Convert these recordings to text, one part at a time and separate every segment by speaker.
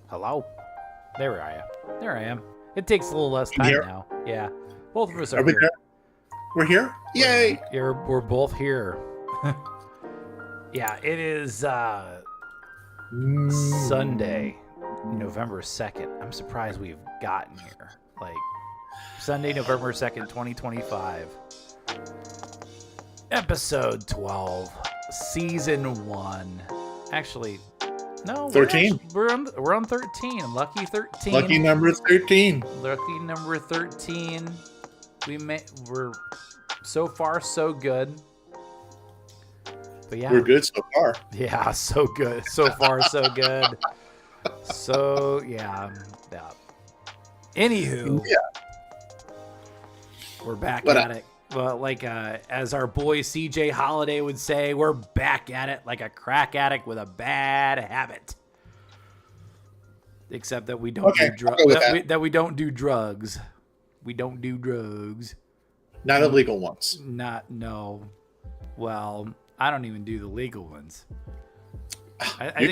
Speaker 1: Hello? There I am. There I am. It takes a little less time now. Yeah. Both of us are
Speaker 2: we
Speaker 1: here.
Speaker 2: there? We're here? Yay!
Speaker 1: We're both here. Yeah, it is Sunday, November 2nd. I'm surprised we've gotten here. Like, Sunday, November 2nd, 2025. Episode 12. Season 1. Actually, no.
Speaker 2: 13?
Speaker 1: We're on 13. Lucky 13.
Speaker 2: Lucky number 13.
Speaker 1: Lucky number 13. We're so far so good. But yeah.
Speaker 2: We're good so far.
Speaker 1: Yeah, so good. So far so good. So yeah. Anywho.
Speaker 2: Yeah.
Speaker 1: We're back at it. Well, like as our boy CJ Holiday would say, we're back at it like a crack addict with a bad habit. Except that we don't do drugs. That we don't do drugs. We don't do drugs.
Speaker 2: Not illegal ones.
Speaker 1: No. Well, I don't even do the legal ones. I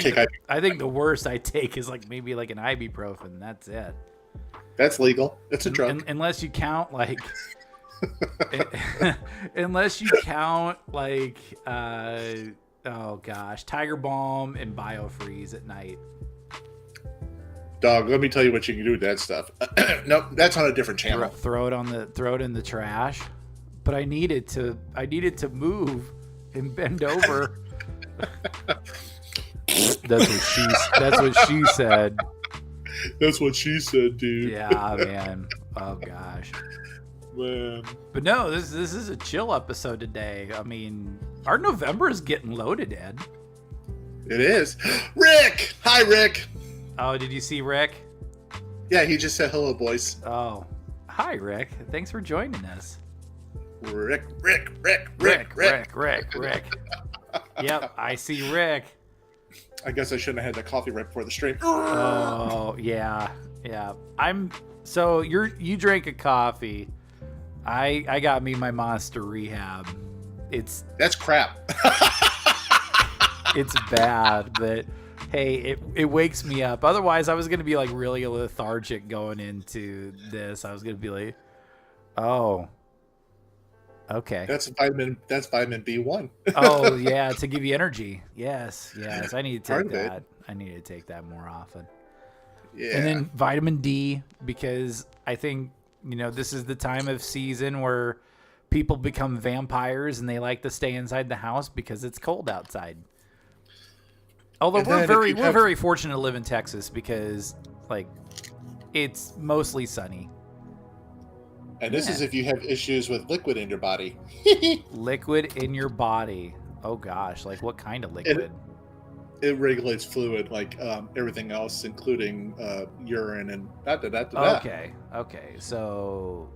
Speaker 1: think the worst I take is maybe an ibuprofen. That's it.
Speaker 2: That's legal. It's a drug.
Speaker 1: Unless you count oh gosh, Tiger Balm and BioFreeze at night.
Speaker 2: Dog, let me tell you what you can do with that stuff. Nope, that's on a different channel.
Speaker 1: Throw it in the trash. But I needed to move and bend over. That's what she said.
Speaker 2: That's what she said, dude.
Speaker 1: Yeah, man. Oh gosh.
Speaker 2: Man.
Speaker 1: But no, this is a chill episode today. I mean, our November is getting loaded, Ed.
Speaker 2: It is. Rick! Hi, Rick.
Speaker 1: Oh, did you see Rick?
Speaker 2: Yeah, he just said hello, boys.
Speaker 1: Oh. Hi, Rick. Thanks for joining us.
Speaker 2: Rick.
Speaker 1: Yep, I see Rick.
Speaker 2: I guess I shouldn't have had that coffee right before the stream.
Speaker 1: Oh, yeah. So you drank a coffee. I got me my Monster Rehab.
Speaker 2: That's crap.
Speaker 1: It's bad, but hey, it wakes me up. Otherwise, I was gonna be really lethargic going into this. I was gonna be like, oh, okay.
Speaker 2: That's vitamin B1.
Speaker 1: Oh yeah, to give you energy. Yes. I need to take that.
Speaker 2: it.
Speaker 1: I need to take that more often.
Speaker 2: Yeah.
Speaker 1: And then vitamin D, because I think this is the time of season where people become vampires and they like to stay inside the house because it's cold outside. Although we're very fortunate to live in Texas because it's mostly sunny.
Speaker 2: And this is if you have issues with liquid in your body.
Speaker 1: Liquid in your body. Oh gosh, what kind of liquid?
Speaker 2: It regulates fluid like everything else, including urine and
Speaker 1: Okay. So,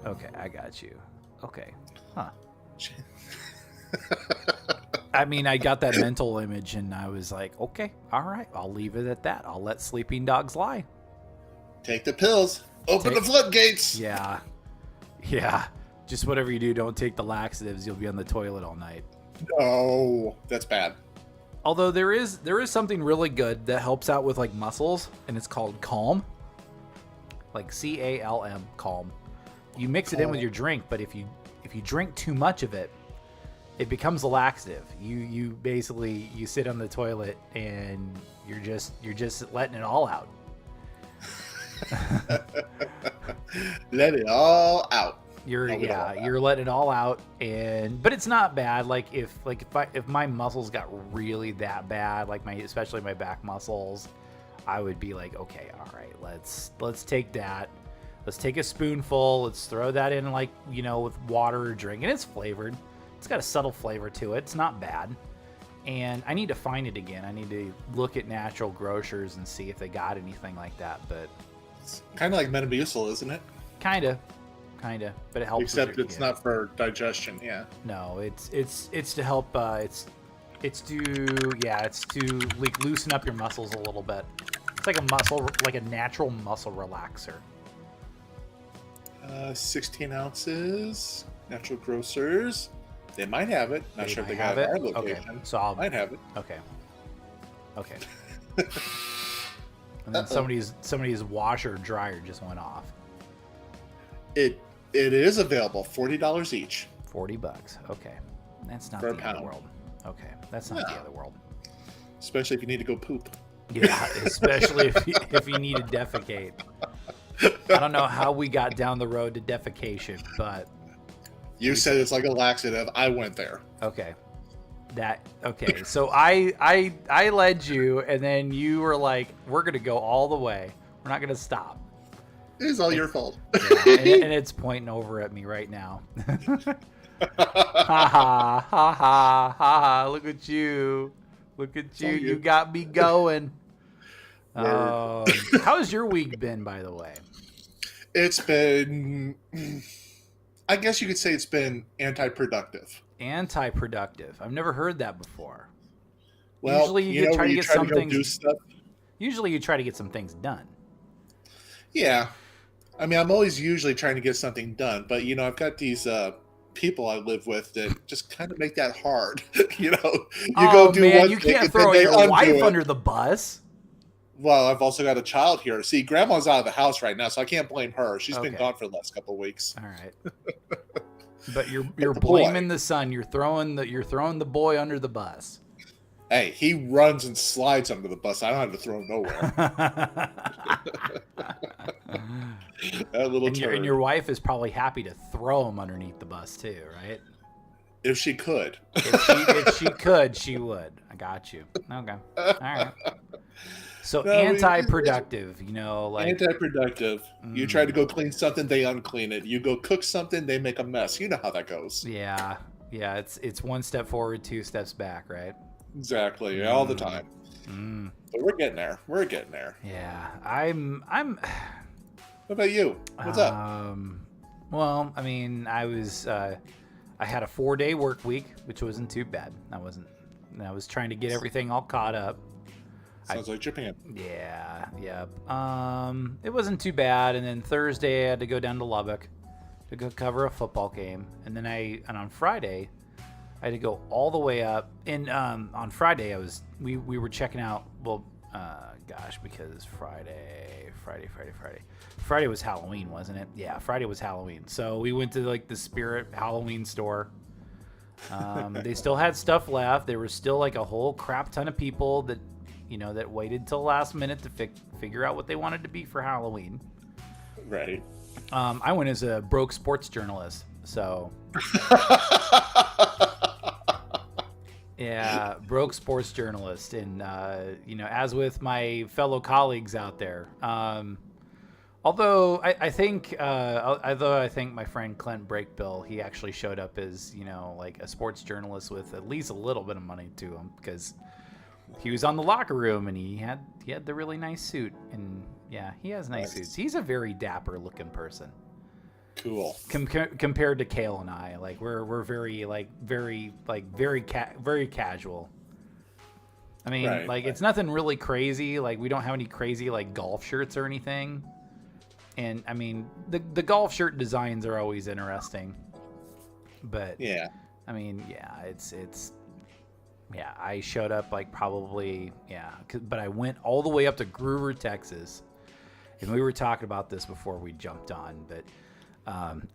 Speaker 1: I got you. Okay. Huh. I mean, I got that mental image and I was like, okay, all right, I'll leave it at that. I'll let sleeping dogs lie.
Speaker 2: Take the pills. Open the floodgates.
Speaker 1: Yeah. Just whatever you do, don't take the laxatives. You'll be on the toilet all night.
Speaker 2: No, that's bad.
Speaker 1: Although there is something really good that helps out with muscles, and it's called Calm. CALM, Calm. you mix it in with your drink, but if you drink too much of it, it becomes a laxative. You basically you sit on the toilet and you're just letting it all out.
Speaker 2: Let it all out.
Speaker 1: You're letting it all out, but it's not bad. Like if my muscles got really that bad, like especially my back muscles, I would be like, okay, all right, let's take that. Let's take a spoonful. Let's throw that in with water or drink, and it's flavored. It's got a subtle flavor to it. It's not bad. And I need to find it again. I need to look at natural grocers and see if they got anything like that. But
Speaker 2: it's kind of like Metamucil, isn't it?
Speaker 1: Kind of, but it helps.
Speaker 2: Except it's not for digestion. Yeah.
Speaker 1: No, it's to help. It's to loosen up your muscles a little bit. It's like a natural muscle relaxer.
Speaker 2: 16 ounces. Natural grocers. They might have it. Not sure if they got it at our location.
Speaker 1: Okay. So
Speaker 2: might have it.
Speaker 1: Okay. And then somebody's washer or dryer just went off.
Speaker 2: It is available. $40 each.
Speaker 1: $40. Okay. That's not
Speaker 2: for
Speaker 1: the
Speaker 2: a pound.
Speaker 1: other world. Okay. That's not the other world.
Speaker 2: Especially if you need to go poop.
Speaker 1: Yeah, especially if you need to defecate. I don't know how we got down the road to defecation, but
Speaker 2: you said it's like a laxative. I went there.
Speaker 1: Okay. So I led you, and then you were like, "We're gonna go all the way. We're not gonna stop."
Speaker 2: It's all your fault.
Speaker 1: Yeah, and it's pointing over at me right now. Ha ha ha ha ha! Look at you! Look at you! You got me going. How's your week been, by the way?
Speaker 2: It's been, I guess you could say it's been anti-productive.
Speaker 1: Anti-productive. I've never heard that before.
Speaker 2: Well,
Speaker 1: usually you try to get some things.
Speaker 2: Do stuff.
Speaker 1: Usually you try to get some things done.
Speaker 2: Yeah, I mean, I'm always usually trying to get something done, but I've got these people I live with that just kind of make that hard. You go do one
Speaker 1: you
Speaker 2: thing
Speaker 1: can't
Speaker 2: and
Speaker 1: throw
Speaker 2: then
Speaker 1: your wife under the bus.
Speaker 2: Well, I've also got a child here. See, Grandma's out of the house right now, so I can't blame her. She's been gone for the last couple of weeks.
Speaker 1: All right, but you're blaming the son. You're throwing the boy under the bus.
Speaker 2: Hey, he runs and slides under the bus. I don't have to throw him nowhere. That little turd.
Speaker 1: And your wife is probably happy to throw him underneath the bus too, right?
Speaker 2: If she could.
Speaker 1: If she could, she would. I got you. Okay. All right. So anti-productive,
Speaker 2: anti-productive. You try to go clean something, they unclean it. You go cook something, they make a mess. You know how that goes.
Speaker 1: Yeah. It's one step forward, two steps back, right?
Speaker 2: Exactly, all the time. But we're getting there.
Speaker 1: Yeah, I'm.
Speaker 2: What about you? What's up?
Speaker 1: Well, I mean, I had a 4-day work week, which wasn't too bad. I was trying to get everything all caught up.
Speaker 2: Sounds like Japan.
Speaker 1: Yeah. It wasn't too bad, and then Thursday I had to go down to Lubbock to go cover a football game, and then on Friday I had to go all the way up. And on Friday we were checking out. Well, because Friday was Halloween, wasn't it? Yeah, Friday was Halloween. So we went to the Spirit Halloween store. They still had stuff left. There was still a whole crap ton of people that waited till last minute to figure out what they wanted to be for Halloween.
Speaker 2: Right.
Speaker 1: I went as a broke sports journalist, so. Yeah, broke sports journalist, and as with my fellow colleagues out there, although I think my friend Clint Breakbill, he actually showed up as a sports journalist with at least a little bit of money to him, because he was on the locker room and he had the really nice suit, and yeah, he has nice suits. He's a very dapper looking person.
Speaker 2: Cool.
Speaker 1: Compared to Kale and I, we're very casual. I mean, it's nothing really crazy. We don't have any crazy golf shirts or anything. And I mean, the golf shirt designs are always interesting. But
Speaker 2: yeah,
Speaker 1: I mean, yeah, it's I showed up but I went all the way up to Groover, Texas. And we were talking about this before we jumped on, but Um,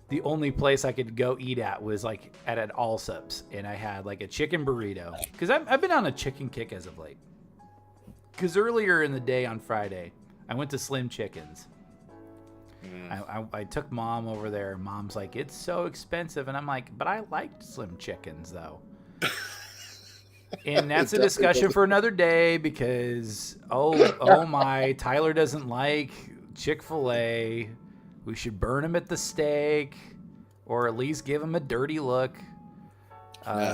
Speaker 1: the only place I could go eat at was like at an Allsup's, and I had like a chicken burrito because I've been on a chicken kick as of late. Because earlier in the day on Friday, I went to Slim Chickens. I took Mom over there. Mom's like, it's so expensive, and I'm like, but I liked Slim Chickens though. And that's a discussion for another day because oh my, Tyler doesn't like Chick-fil-A. We should burn him at the stake, or at least give him a dirty look.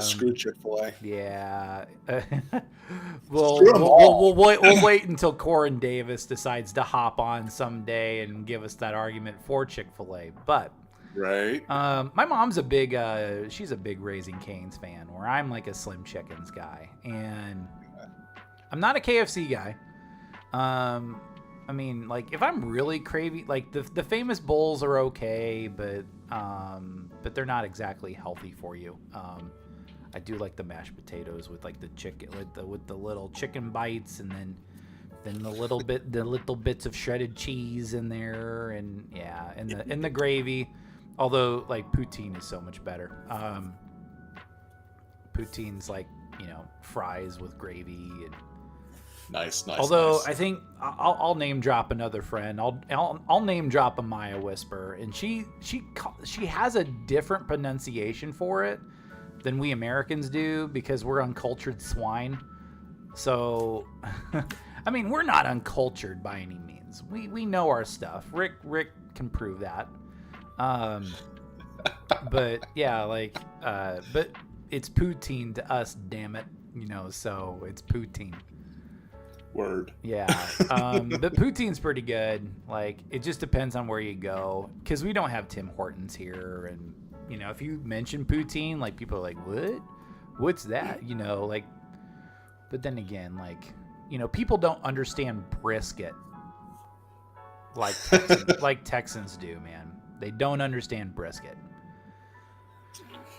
Speaker 2: Screw Chick-fil-A.
Speaker 1: Yeah. We'll wait until Corin Davis decides to hop on someday and give us that argument for Chick-fil-A. But
Speaker 2: right.
Speaker 1: my mom's she's a big Raising Cane's fan, where I'm like a Slim Chickens guy, and I'm not a KFC guy. I mean, like, if I'm really craving, like, the famous bowls are okay, but they're not exactly healthy for you. I do like the mashed potatoes with like the chicken, with the little chicken bites, and then the little bits of shredded cheese in there, and yeah, and the gravy. Although like poutine is so much better. Poutine's like, fries with gravy and.
Speaker 2: Nice.
Speaker 1: Although I think I'll name drop another friend. I'll name drop a Maya Whisper, and she has a different pronunciation for it than we Americans do because we're uncultured swine. So, I mean, we're not uncultured by any means. We know our stuff. Rick can prove that. But yeah, like, but it's poutine to us, damn it. So it's poutine.
Speaker 2: Word.
Speaker 1: Yeah. But poutine's pretty good. Like, it just depends on where you go. Because we don't have Tim Hortons here. And, if you mention poutine, like, people are like, what? What's that? Like, but then again, like, people don't understand brisket like Texans do, man. They don't understand brisket.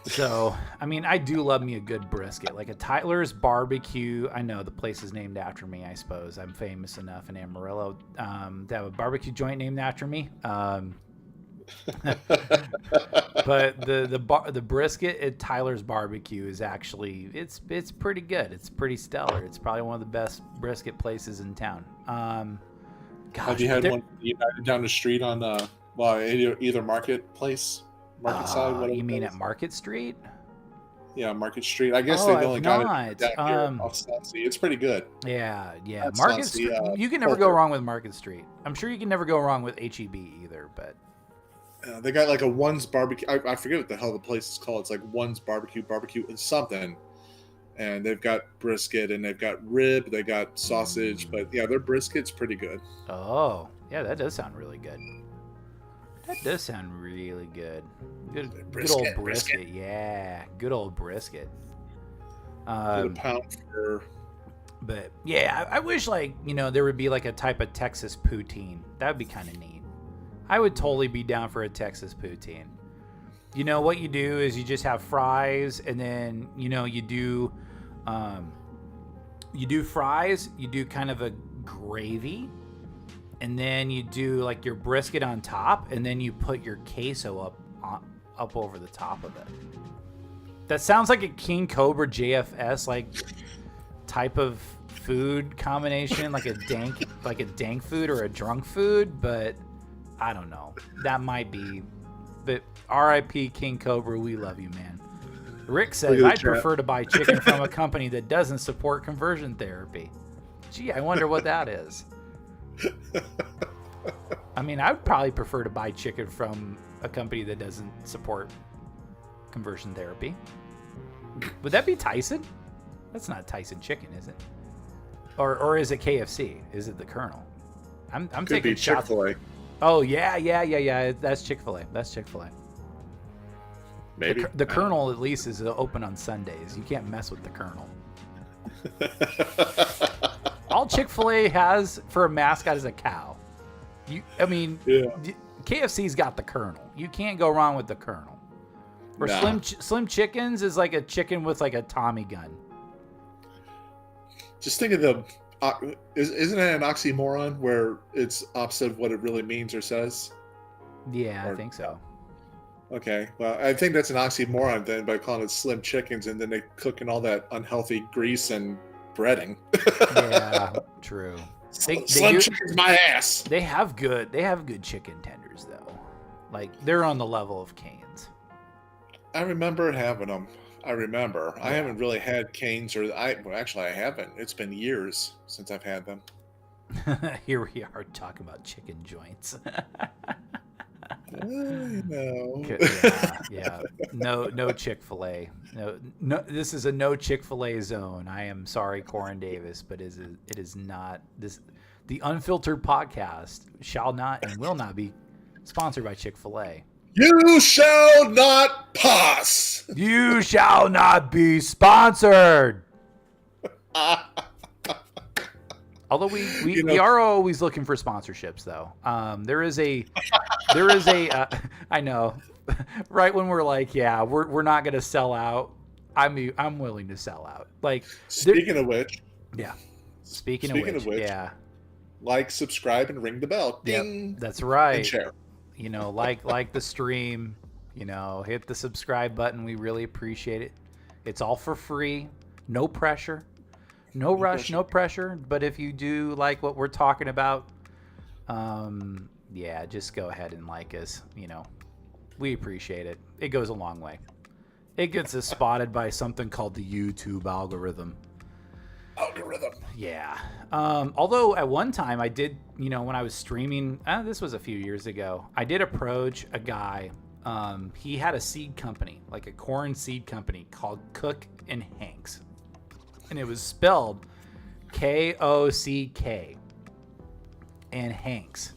Speaker 1: So, I mean, I do love me a good brisket, like a Tyler's Barbecue. I know the place is named after me, I suppose. I'm famous enough in Amarillo to have a barbecue joint named after me. But the brisket at Tyler's Barbecue is actually it's pretty good. It's pretty stellar. It's probably one of the best brisket places in town. Gosh,
Speaker 2: have you had one down the street on either marketplace? Market side,
Speaker 1: you mean at Market Street?
Speaker 2: Yeah, Market Street. I guess they've only got it down here off Saucy. It's pretty good.
Speaker 1: Yeah.
Speaker 2: That's
Speaker 1: Market
Speaker 2: Saucy,
Speaker 1: Street. You can never go wrong with Market Street. I'm sure you can never go wrong with HEB either. But
Speaker 2: they got like a One's Barbecue. I forget what the hell the place is called. It's like One's Barbecue and something. And they've got brisket and they've got rib. They got sausage. But yeah, their brisket's pretty good.
Speaker 1: Oh, yeah, that does sound really good. That does sound really good. Good old brisket. Yeah, good old brisket.
Speaker 2: A pound for.
Speaker 1: But yeah, I wish there would be like a type of Texas poutine. That would be kind of neat. I would totally be down for a Texas poutine. What you do is you just have fries, and then you do fries. You do kind of a gravy. And then you do like your brisket on top, and then you put your queso up over the top of it. That sounds like a King Cobra JFS like type of food combination, like a dank food or a drunk food, but I don't know. That might be. But R.I.P. King Cobra, we love you, man. Rick says I'd prefer to buy chicken from a company that doesn't support conversion therapy. Gee, I wonder what that is. I mean, I would probably prefer to buy chicken from a company that doesn't support conversion therapy. Would that be Tyson? That's not Tyson chicken, is it? Or is it KFC? Is it the Colonel? I'm
Speaker 2: Could
Speaker 1: taking
Speaker 2: be
Speaker 1: shots.
Speaker 2: Chick-fil-A.
Speaker 1: Oh yeah. That's Chick-fil-A.
Speaker 2: Maybe
Speaker 1: the Colonel at least is open on Sundays. You can't mess with the Colonel. All Chick-fil-A has for a mascot is a cow. KFC's got the Colonel. You can't go wrong with the Colonel. Or Slim Chickens is like a chicken with like a Tommy gun.
Speaker 2: Just think of isn't it an oxymoron where it's opposite of what it really means or says?
Speaker 1: Yeah, I
Speaker 2: Or-
Speaker 1: think so.
Speaker 2: Okay, well, I think that's an oxymoron then by calling it slim chickens, and then they cook in all that unhealthy grease and breading.
Speaker 1: Yeah, true. They
Speaker 2: Slim
Speaker 1: do.
Speaker 2: chicken's my ass.
Speaker 1: They have good chicken tenders though. Like they're on the level of Cane's.
Speaker 2: I remember having them. I remember. I
Speaker 1: Yeah.
Speaker 2: haven't really had Cane's, or actually I haven't. It's been years since I've had them.
Speaker 1: Here we are talking about chicken joints.
Speaker 2: You know.
Speaker 1: Yeah. No Chick-fil-A. No. This is a no Chick-fil-A zone. I am sorry, Corin Davis, but it is not this. The Unfiltered podcast shall not and will not be sponsored by Chick-fil-A.
Speaker 2: You shall not pass.
Speaker 1: You shall not be sponsored. Although we are always looking for sponsorships, though. There is a I know, right when we're like, yeah, we're not gonna sell out. I'm willing to sell out. Like
Speaker 2: Speaking of which,
Speaker 1: yeah. Speaking of which, yeah.
Speaker 2: Like, subscribe, and ring the bell. Ding.
Speaker 1: Yep, that's right.
Speaker 2: And share.
Speaker 1: You know, like the stream. You know, hit the subscribe button. We really appreciate it. It's all for free. No pressure. No rush, no pressure. But if you do like what we're talking about, yeah, just go ahead and like us. You know, we appreciate it. It goes a long way. It gets us spotted by something called the YouTube algorithm. Yeah. Although at one time I did, you know, when I was streaming, this was a few years ago, I did approach a guy. He had a seed company, like a corn seed company called Cook and Hanks. And it was spelled Kock and Hanks.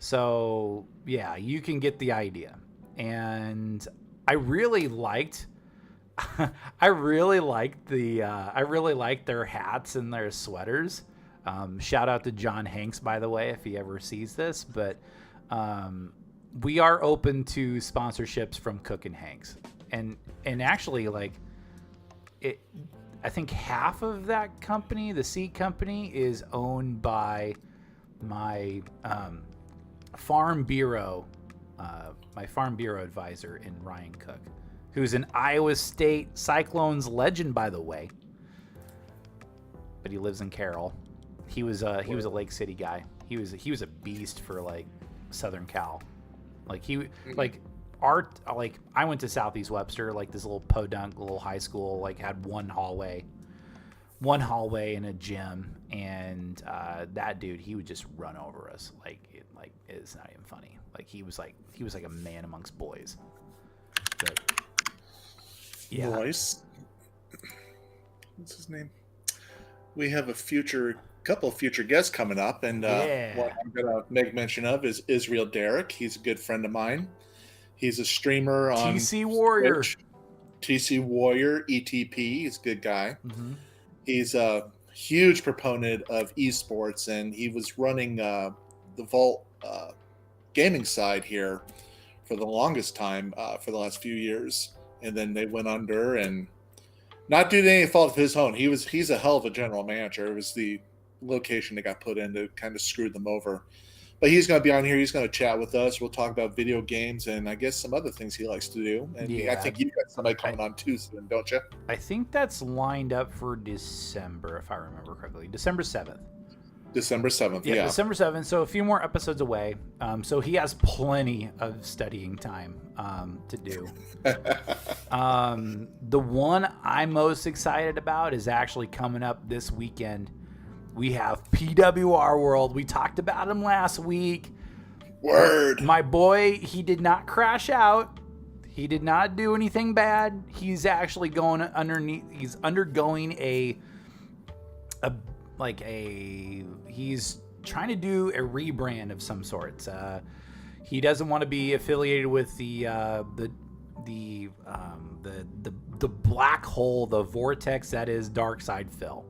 Speaker 1: So yeah, you can get the idea. And I really liked I really liked their hats and their sweaters. Shout out to John Hanks, by the way, if he ever sees this. But we are open to sponsorships from Cook and Hanks, and actually, like it. I think half of that company, the seed company, is owned by my farm bureau advisor in Ryan Cook, who's an Iowa State Cyclones legend, by the way. But he lives in Carroll. He was a Lake City guy. He was a beast for like Southern Cal. Like I went to Southeast Webster, like this little podunk little high school, like had one hallway and a gym, and that dude, he would just run over us it's not even funny. Like he was like a man amongst boys. But, yeah.
Speaker 2: Boys. What's his name? We have couple of future guests coming up, and what I'm gonna make mention of is Israel Derrick. He's a good friend of mine. He's a streamer on
Speaker 1: TC Warrior.
Speaker 2: Twitch. TC Warrior, ETP. He's a good guy.
Speaker 1: Mm-hmm.
Speaker 2: He's a huge proponent of esports, and he was running the Vault gaming side here for the longest time for the last few years. And then they went under, and not due to any fault of his own. He's a hell of a general manager. It was the location that got put in that kind of screwed them over. But he's going to be on here. He's going to chat with us. We'll talk about video games and I guess some other things he likes to do. And I think you got somebody coming on too soon, don't you?
Speaker 1: I think that's lined up for December, if I remember correctly. December 7th.
Speaker 2: December 7th, yeah.
Speaker 1: December 7th, so a few more episodes away. So he has plenty of studying time to do. The one I'm most excited about is actually coming up this weekend. We have PWR World. We talked about him last week.
Speaker 2: Word.
Speaker 1: My boy, he did not crash out. He did not do anything bad. He's actually going underneath. He's undergoing he's trying to do a rebrand of some sorts. He doesn't want to be affiliated with the black hole, the vortex that is Darkside Phil.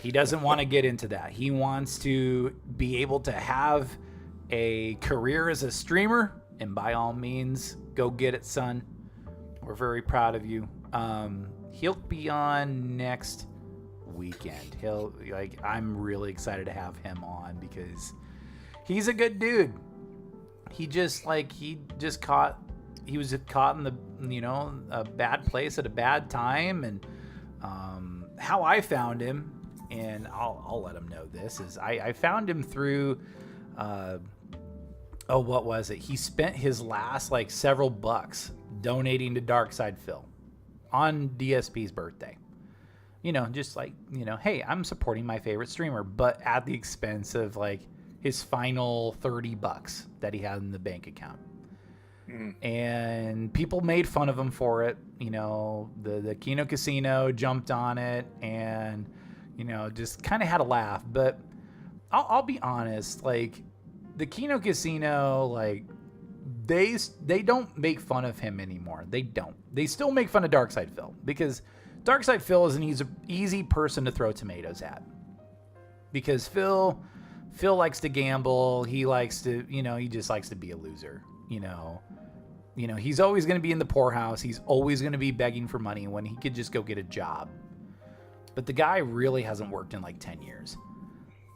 Speaker 1: He doesn't want to get into that. He wants to be able to have a career as a streamer, and by all means, go get it, son. We're very proud of you. He'll be on next weekend. I'm really excited to have him on because he's a good dude. He just caught. He was caught in the a bad place at a bad time, and how I found him, and I'll let him know this is I found him through. What was it? He spent his last like several bucks donating to Darkside Phil on DSP's birthday. Just like, hey, I'm supporting my favorite streamer, but at the expense of like his final $30 that he had in the bank account. And people made fun of him for it. The Kino Casino jumped on it and, just kind of had a laugh. But I'll be honest, like the Kino Casino, like they don't make fun of him anymore. They don't. They still make fun of Darkside Phil because Darkside Phil is an easy person to throw tomatoes at, because Phil likes to gamble. He likes to, he just likes to be a loser. He's always going to be in the poorhouse. He's always going to be begging for money when he could just go get a job. But the guy really hasn't worked in like 10 years.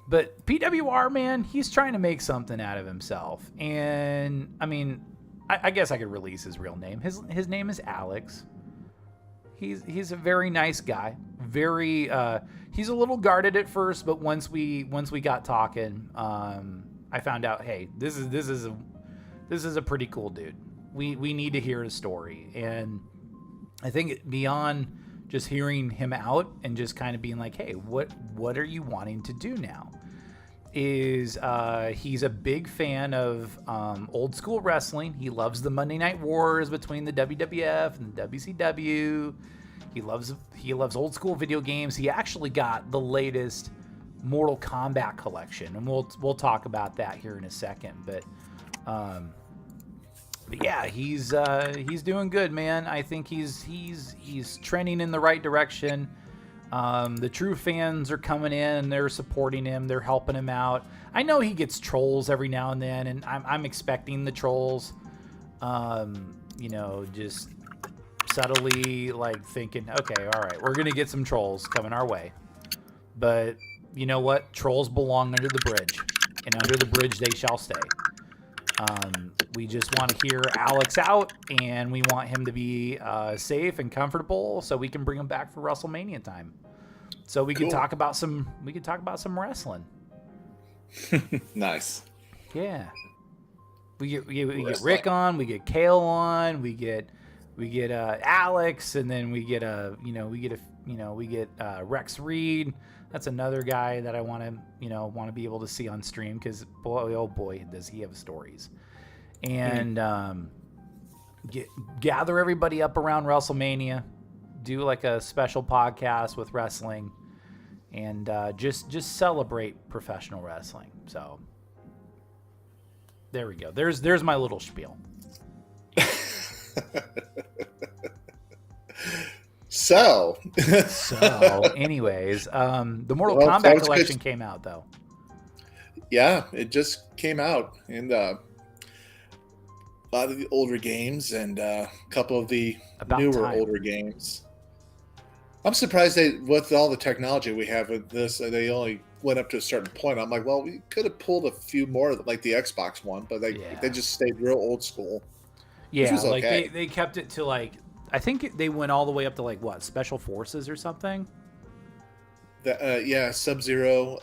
Speaker 1: But PWR, man, he's trying to make something out of himself. And I mean, I guess I could release his real name. His name is Alex. He's a very nice guy. Very he's a little guarded at first, but once we got talking, I found out, hey, this is a pretty cool dude. We need to hear his story. And I think beyond just hearing him out and just kind of being like, hey, what are you wanting to do now? Is he's a big fan of old school wrestling. He loves the Monday Night Wars between the WWF and the WCW. He loves old school video games. He actually got the latest Mortal Kombat collection, and we'll talk about that here in a second. But yeah, he's doing good, man. I think he's trending in the right direction. The true fans are coming in and they're supporting him. They're helping him out. I know he gets trolls every now and then, and I'm expecting the trolls. Just subtly like thinking, okay, all right, we're gonna get some trolls coming our way. But you know what? Trolls belong under the bridge, and under the bridge they shall stay. We just want to hear Alex out, and we want him to be safe and comfortable, so we can bring him back for WrestleMania time. So we can talk about some wrestling.
Speaker 3: Nice.
Speaker 1: Yeah. We get Rick on, we get Kale on, we get Alex, and then we get Rex Reed. That's another guy that I want to be able to see on stream, because boy, oh boy, does he have stories. And gather everybody up around WrestleMania, do like a special podcast with wrestling, and just celebrate professional wrestling. So there we go. There's my little spiel.
Speaker 3: So
Speaker 1: anyways, the Mortal Kombat collection came out, though.
Speaker 3: Yeah, it just came out, and a lot of the older games and a couple of the older games. I'm surprised with all the technology we have with this, they only went up to a certain point. I'm like, well, we could have pulled a few more, like the Xbox One, but they just stayed real old school.
Speaker 1: Yeah,
Speaker 3: which was
Speaker 1: like
Speaker 3: okay.
Speaker 1: they kept it to like, I think they went all the way up to like what, Special Forces or something.
Speaker 3: Sub-Zero,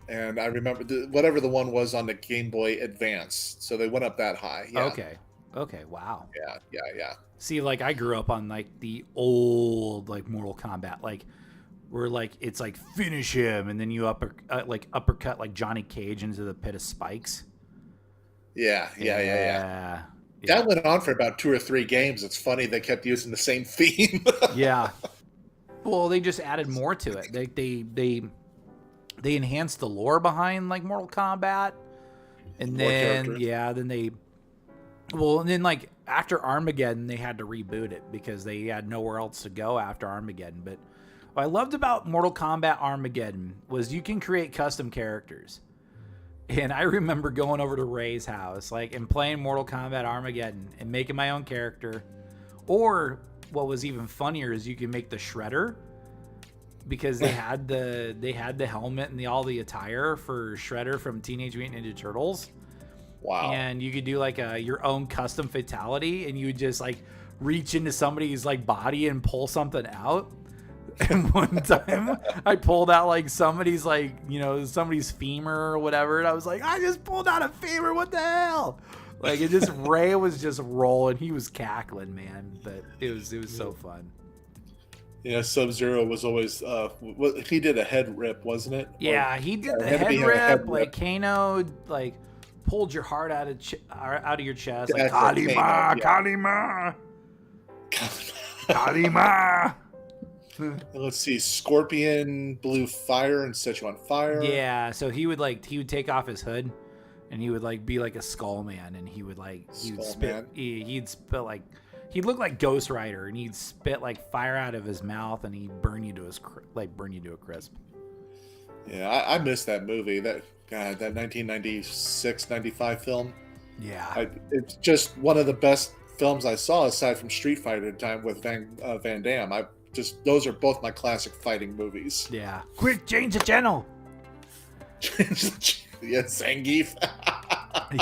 Speaker 3: and I remember whatever the one was on the Game Boy Advance. So they went up that high. Yeah.
Speaker 1: Okay. Wow.
Speaker 3: Yeah.
Speaker 1: See, like I grew up on like the old like Mortal Kombat, like where like it's like finish him, and then you uppercut like Johnny Cage into the pit of spikes.
Speaker 3: Yeah. That went on for about 2 or 3 games. It's funny they kept using the same theme.
Speaker 1: Yeah. Well, they just added more to it. They enhanced the lore behind like Mortal Kombat, and then like after Armageddon they had to reboot it because they had nowhere else to go after Armageddon. But what I loved about Mortal Kombat Armageddon was you can create custom characters. And I remember going over to Ray's house, and playing Mortal Kombat Armageddon and making my own character. Or what was even funnier is you can make the Shredder, because they had the helmet and all the attire for Shredder from Teenage Mutant Ninja Turtles.
Speaker 3: Wow.
Speaker 1: And you could do like your own custom fatality, and you would just like reach into somebody's like body and pull something out. And one time I pulled out like somebody's like, somebody's femur or whatever. And I was like, I just pulled out a femur. What the hell? Like it just, Ray was just rolling. He was cackling, man. But it was so fun.
Speaker 3: Yeah, Sub-Zero was always, he did a head rip, wasn't it?
Speaker 1: Yeah, he did the head rip. Like Kano, like pulled your heart out of your chest. Like, Kalima, Kalima. Kalima.
Speaker 3: Let's see. Scorpion blew fire and set you on fire.
Speaker 1: Yeah, so he would take off his hood, and he would like be like a skull man, and he would spit. He'd spit like he'd look like Ghost Rider, and he'd spit like fire out of his mouth, and he'd burn you to a crisp.
Speaker 3: Yeah, I missed that movie. That 1996-95 film.
Speaker 1: Yeah,
Speaker 3: it's just one of the best films I saw aside from Street Fighter time with Van Damme. Those are both my classic fighting movies.
Speaker 1: Yeah. Quick, change the channel.
Speaker 3: Yeah, Zangief.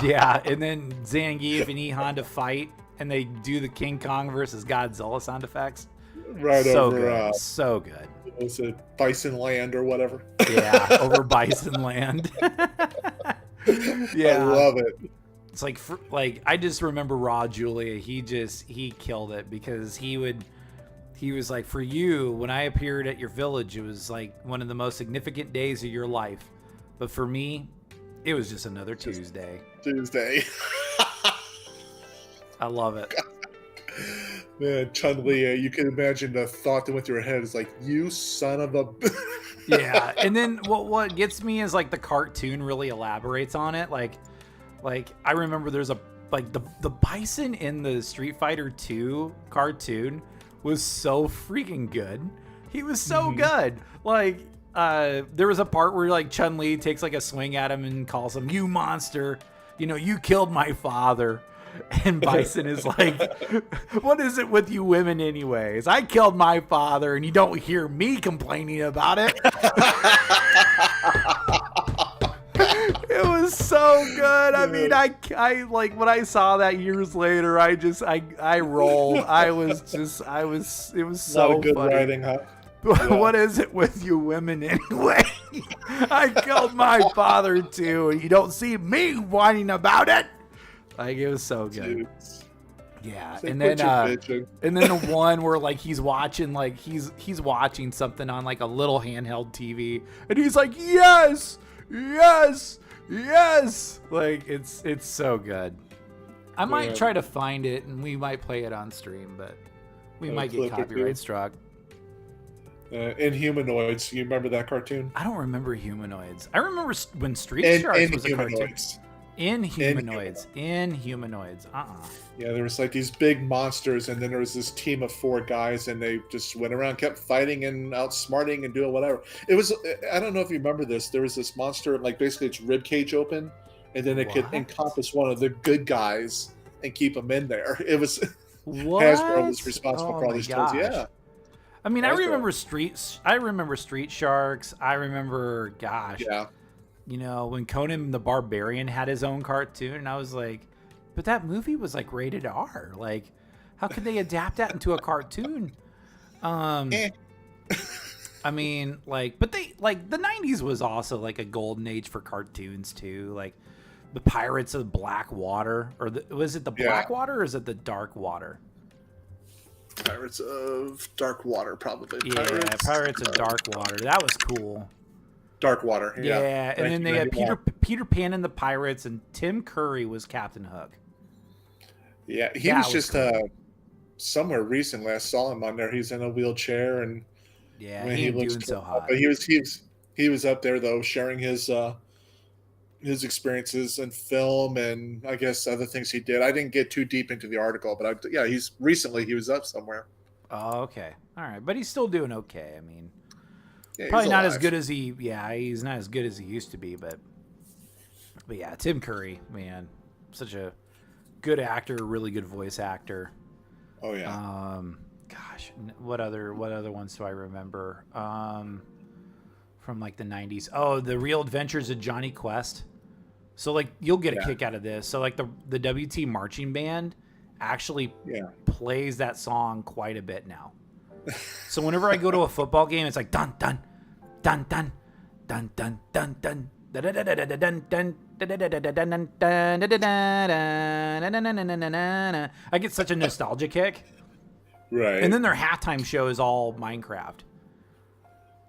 Speaker 1: Yeah, and then Zangief and E-Honda fight, and they do the King Kong versus Godzilla sound effects.
Speaker 3: Right
Speaker 1: so
Speaker 3: over.
Speaker 1: Good. So good.
Speaker 3: Was it Bison Land or whatever?
Speaker 1: Yeah, over Bison Land. Yeah,
Speaker 3: I love it.
Speaker 1: It's like I just remember Raw Julia. He killed it because he was like, for you, when I appeared at your village, it was like one of the most significant days of your life. But for me, it was just another Tuesday. I love it.
Speaker 3: Man, Chun-Li, you can imagine the thought that went through her head is like, you son of a...
Speaker 1: Yeah, and then what gets me is like the cartoon really elaborates on it. Like I remember there's the Bison in the Street Fighter 2 cartoon was so freaking good. He was so good. Like, there was a part where like Chun-Li takes like a swing at him and calls him, "You monster, you killed my father." And Bison is like, "What is it with you women anyways? I killed my father and you don't hear me complaining about it." It was so good. I mean, I like when I saw that years later, I rolled. It was so
Speaker 3: Not a good
Speaker 1: funny.
Speaker 3: writing, huh?
Speaker 1: Yeah. What is it with you women anyway? I killed my father too, and you don't see me whining about it. Like, it was so good.
Speaker 3: Dude.
Speaker 1: Yeah,
Speaker 3: Say,
Speaker 1: and then
Speaker 3: and
Speaker 1: then the one where like he's watching something on like a little handheld TV, and he's like, yes, like it's so good. I might try to find it, and we might play it on stream, but we might get copyright struck.
Speaker 3: Inhumanoids, you remember that cartoon?
Speaker 1: I don't remember Humanoids. I remember when Street Sharks was a cartoon. Inhumanoids. Yeah,
Speaker 3: there was like these big monsters, and then there was this team of 4 guys, and they just went around, kept fighting and outsmarting and doing whatever. It was, I don't know if you remember this. There was this monster, like basically its rib cage open, and then it could encompass one of the good guys and keep them in there. It was Hasbro was responsible for all these toys. Yeah.
Speaker 1: I mean, I remember Street Sharks. I remember,
Speaker 3: yeah.
Speaker 1: When Conan the Barbarian had his own cartoon, and I was like, but that movie was like rated R. Like, how could they adapt that into a cartoon? I mean, like, but they like the 90s was also like a golden age for cartoons too. Like the Pirates of Blackwater, or was it the Blackwater or is it the Dark Water?
Speaker 3: Pirates of Dark Water, probably.
Speaker 1: Yeah, Pirates of Dark Water. That was cool.
Speaker 3: Dark Water.
Speaker 1: Yeah, and then they had Peter Pan and the Pirates, and Tim Curry was Captain Hook.
Speaker 3: Yeah, he was just cool. Somewhere recently. I saw him on there. He's in a wheelchair, and
Speaker 1: yeah, he ain't doing so hot.
Speaker 3: But he was up there though, sharing his experiences in film and I guess other things he did. I didn't get too deep into the article, but he was up somewhere.
Speaker 1: Oh, okay, all right, but he's still doing okay. I mean.
Speaker 3: Yeah,
Speaker 1: probably not as good as he's not as good as he used to be, but yeah, Tim Curry, man, such a good actor, really good voice actor.
Speaker 3: Oh yeah.
Speaker 1: Gosh, what other ones do I remember? From like the 90s. Oh, The Real Adventures of Johnny Quest. So like you'll get a kick out of this. So like the WT marching band actually plays that song quite a bit now. So whenever I go to a football game, it's like dun dun dun dun dun dun dun dun I get such a nostalgia kick.
Speaker 2: Right.
Speaker 1: And then their halftime show is all Minecraft.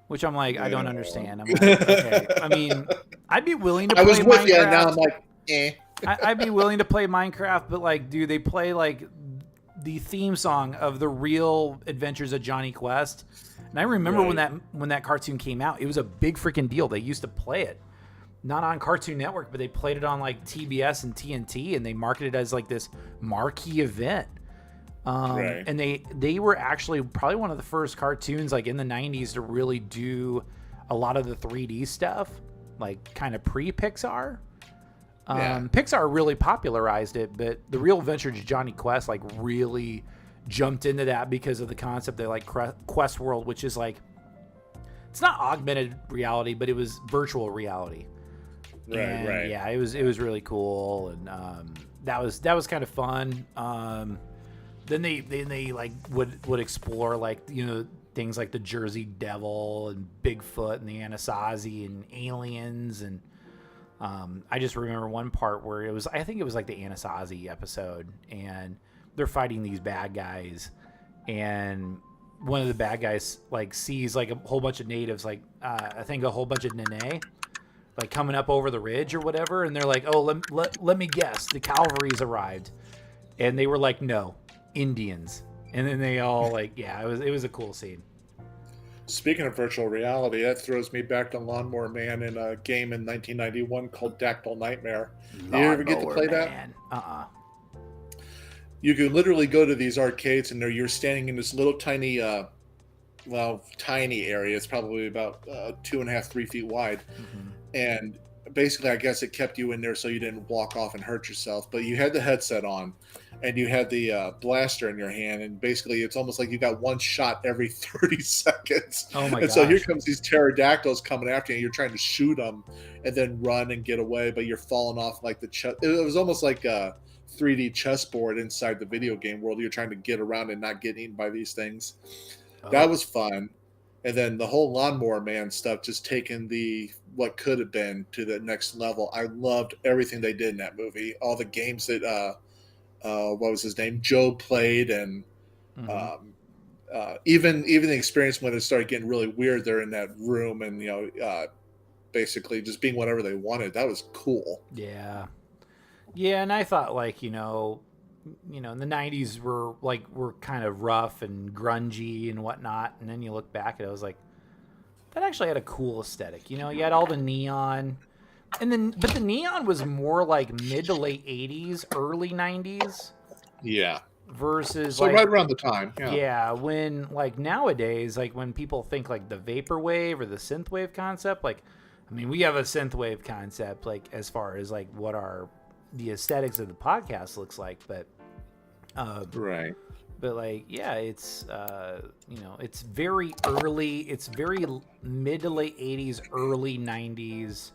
Speaker 1: Which I'm like, I don't understand. I'm like, okay. I mean, I'd be willing to play Minecraft. I was with you, and now I'm like, eh. I'd be willing to play Minecraft, but like, do they play like the theme song of the real Adventures of Johnny Quest? And I remember when that cartoon came out, it was a big freaking deal. They used to play it, not on Cartoon Network, but they played it on like TBS and TNT, and they marketed it as like this marquee event. And they were actually probably one of the first cartoons like in the 90s to really do a lot of the 3D stuff, like kind of pre-Pixar. Pixar really popularized it, but the real Adventures of Johnny Quest like really jumped into that because of the concept of like Quest World, which is like, it's not augmented reality, but it was virtual reality. Right. Yeah, it was really cool, and that was kind of fun. Then they like would explore like, you know, things like the Jersey Devil and Bigfoot and the Anasazi and aliens, and I just remember one part where I think it was like the Anasazi episode, and they're fighting these bad guys, and one of the bad guys like sees like a whole bunch of natives, like I think a whole bunch of Nene, like coming up over the ridge or whatever, and they're like, oh, let me guess, the cavalry's arrived, and they were like, no, Indians. And then they all like, it was a cool scene.
Speaker 2: Speaking of virtual reality, that throws me back to Lawnmower Man in a game in 1991 called Dactyl Nightmare. Did you ever get to play that? You could literally go to these arcades, and you're standing in this little tiny, tiny area. It's probably about 2.5, 3 feet wide. Mm-hmm. And basically, I guess it kept you in there so you didn't walk off and hurt yourself. But you had the headset on, and you had the blaster in your hand, and basically it's almost like you got one shot every 30 seconds.
Speaker 1: Oh my
Speaker 2: gosh. So here comes these pterodactyls coming after you, and you're trying to shoot them and then run and get away, but you're falling off like the chest. It was almost like a 3D chessboard inside the video game world. You're trying to get around and not get eaten by these things. That was fun. And then the whole Lawnmower Man stuff, just taking what could have been to the next level. I loved everything they did in that movie. All the games that what was his name? Joe played, and even the experience when it started getting really weird, they're in that room and basically just being whatever they wanted. That was cool.
Speaker 1: Yeah, and I thought like in the 90s were kind of rough and grungy and whatnot, and then you look back and I was like, that actually had a cool aesthetic. You had all the neon. But the neon was more like mid to late 80s, early 90s.
Speaker 2: Yeah.
Speaker 1: Versus
Speaker 2: so right around the time. Yeah.
Speaker 1: Yeah, when like nowadays, like when people think like the vaporwave or the synthwave concept, like I mean, we have a synthwave concept like as far as like what the aesthetics of the podcast looks like, but
Speaker 2: right.
Speaker 1: But like, yeah, it's it's very early, it's very mid to late 80s, early 90s.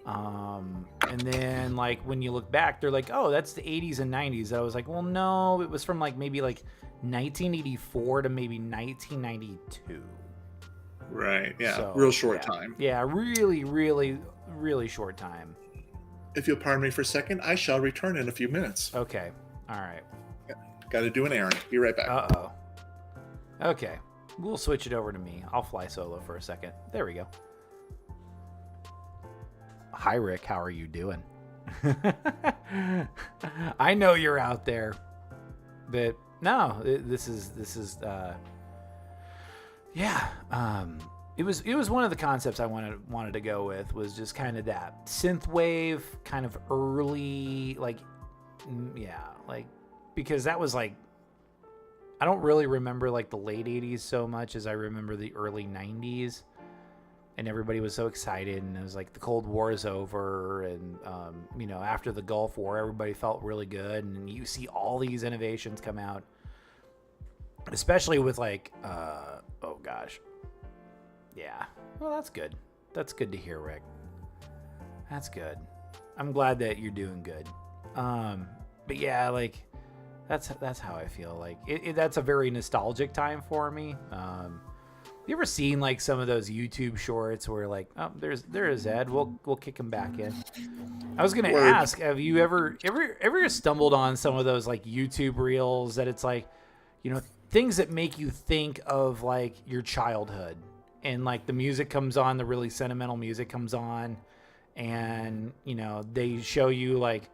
Speaker 1: And then like when you look back, they're like, oh, that's the 80s and 90s. I was like, well, no, it was from like maybe like 1984 to maybe 1992.
Speaker 2: Right. Yeah. So, real short time.
Speaker 1: Yeah. Really, really, really short time.
Speaker 2: If you'll pardon me for a second, I shall return in a few minutes.
Speaker 1: Okay. All right.
Speaker 2: Got to do an errand. Be right back.
Speaker 1: Uh-oh. Okay. We'll switch it over to me. I'll fly solo for a second. There we go. Hi, Rick. How are you doing? I know you're out there, but no, this is it was one of the concepts I wanted to go with, was just kind of that synthwave kind of early, like, because that was like, I don't really remember like the late 80s so much as I remember the early 90s. And everybody was so excited, and it was like the Cold War is over, and after the Gulf War, everybody felt really good, and you see all these innovations come out, especially with like, oh gosh, yeah. Well, that's good. That's good to hear, Rick. That's good. I'm glad that you're doing good. But yeah, like that's how I feel. Like that's a very nostalgic time for me. You ever seen like some of those YouTube shorts where like, oh, there is Ed. We'll kick him back in. I was gonna ask, have you ever stumbled on some of those like YouTube reels that it's like, things that make you think of like your childhood, and like the music comes on, the really sentimental music comes on, and they show you like,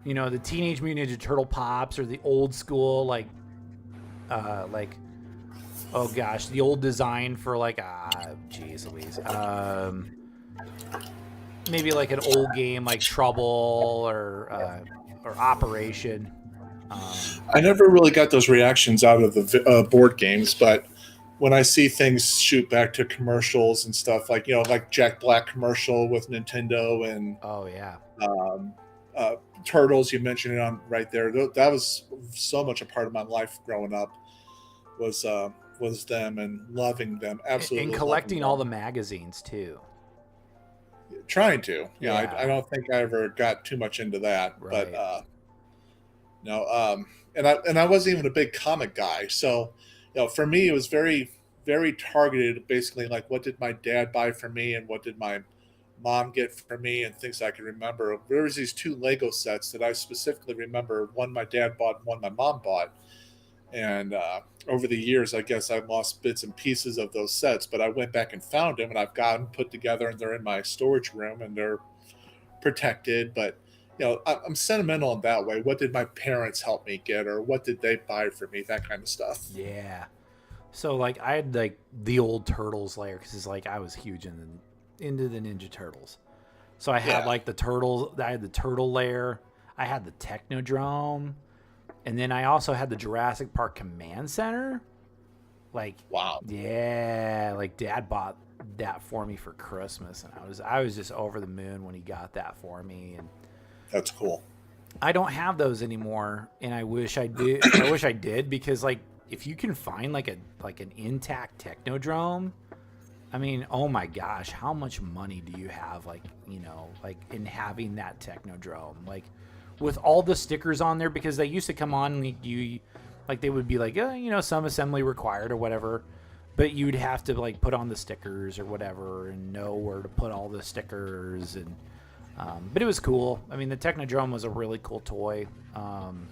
Speaker 1: the Teenage Mutant Ninja Turtle pops or the old school like oh gosh, the old design for like geez Louise, maybe like an old game like Trouble or Operation.
Speaker 2: I never really got those reactions out of the board games, but when I see things shoot back to commercials and stuff like like Jack Black commercial with Nintendo and
Speaker 1: oh yeah,
Speaker 2: Turtles, you mentioned it on right there. That was so much a part of my life growing up. Was them and loving them, absolutely,
Speaker 1: and collecting all the magazines too.
Speaker 2: Trying to, I don't think I ever got too much into that,
Speaker 1: right.
Speaker 2: But no, and I wasn't even a big comic guy, so for me it was very, very targeted. Basically, like what did my dad buy for me, and what did my mom get for me, and things I can remember. There was these 2 Lego sets that I specifically remember. One my dad bought, and one my mom bought. And over the years, I guess I've lost bits and pieces of those sets, but I went back and found them, and I've got them put together, and they're in my storage room, and they're protected. But I'm sentimental in that way. What did my parents help me get, or what did they buy for me? That kind of stuff.
Speaker 1: Yeah. So like I had like the old Turtles layer because it's like I was huge into the Ninja Turtles. So I had like the Turtles. I had the Turtle layer. I had the Technodrome. And then I also had the Jurassic Park Command Center. Like,
Speaker 2: wow.
Speaker 1: Yeah, like Dad bought that for me for Christmas, and I was just over the moon when he got that for me. And
Speaker 2: that's cool.
Speaker 1: I don't have those anymore, and I wish I did. I wish I did, because like if you can find like an intact Technodrome, I mean, oh my gosh, how much money do you have like in having that Technodrome? Like with all the stickers on there, because they used to come on and they would be like, some assembly required or whatever, but you'd have to like put on the stickers or whatever and know where to put all the stickers. And but it was cool. I mean, the Technodrome was a really cool toy.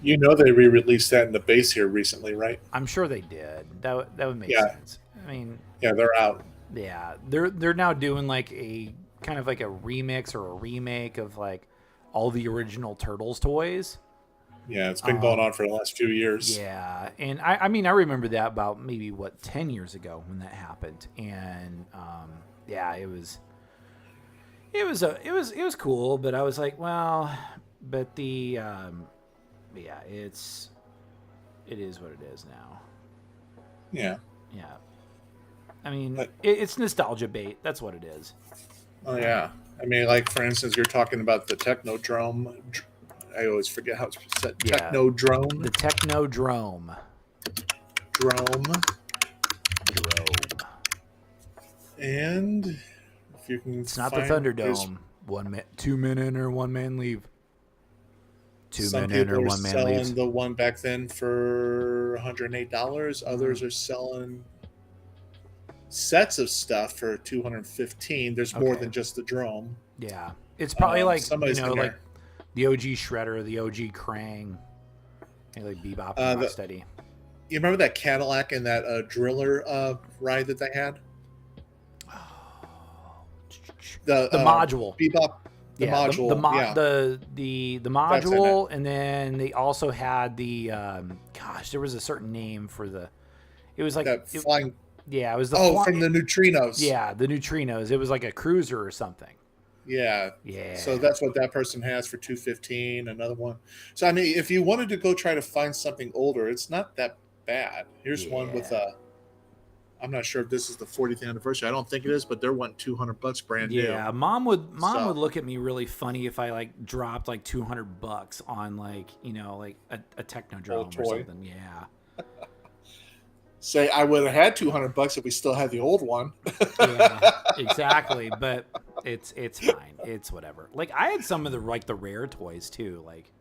Speaker 2: They re-released that in the base here recently, right?
Speaker 1: I'm sure they did. That would make sense. I mean,
Speaker 2: yeah, they're out.
Speaker 1: Yeah, they're now doing like a kind of like a remix or a remake of like all the original Turtles toys.
Speaker 2: Yeah, it's been going on for the last few years.
Speaker 1: Yeah, and I mean I remember that about maybe 10 years ago when that happened, and it was cool, but I was like, well, but it is what it is now.
Speaker 2: Yeah.
Speaker 1: Yeah. I mean, it's nostalgia bait. That's what it is.
Speaker 2: Oh yeah. I mean, like for instance, you're talking about the Technodrome. I always forget how it's said.
Speaker 1: Yeah.
Speaker 2: Technodrome.
Speaker 1: The Technodrome.
Speaker 2: Drome. And if you can,
Speaker 1: it's not the Thunderdome. 2 men in or 1 man leave. 2 men in or 1 man leave. Some people are selling
Speaker 2: the one back then for $108. Others are selling sets of stuff for $215. There's more than just the Drome.
Speaker 1: Yeah, it's probably like like the OG Shredder, the OG Krang, like Bebop and Rocksteady.
Speaker 2: You remember that Cadillac and that Driller ride that they had? The module. Bebop. The module.
Speaker 1: The module, and then they also had the there was a certain name for the. It was like
Speaker 2: that flying.
Speaker 1: Yeah, it was the
Speaker 2: from the Neutrinos.
Speaker 1: Yeah, the Neutrinos. It was like a cruiser or something.
Speaker 2: Yeah. So that's what that person has for $215. Another one. So I mean, if you wanted to go try to find something older, it's not that bad. Here's one with I'm not sure if this is the 40th anniversary. I don't think it is, but they're wanting $200 brand new.
Speaker 1: Yeah, mom would look at me really funny if I like dropped like $200 on like like a Technodrome or something. Yeah.
Speaker 2: Say I would have had $200 if we still had the old one.
Speaker 1: Yeah, exactly. But It's fine. It's whatever. Like I had some of the the rare toys too. Like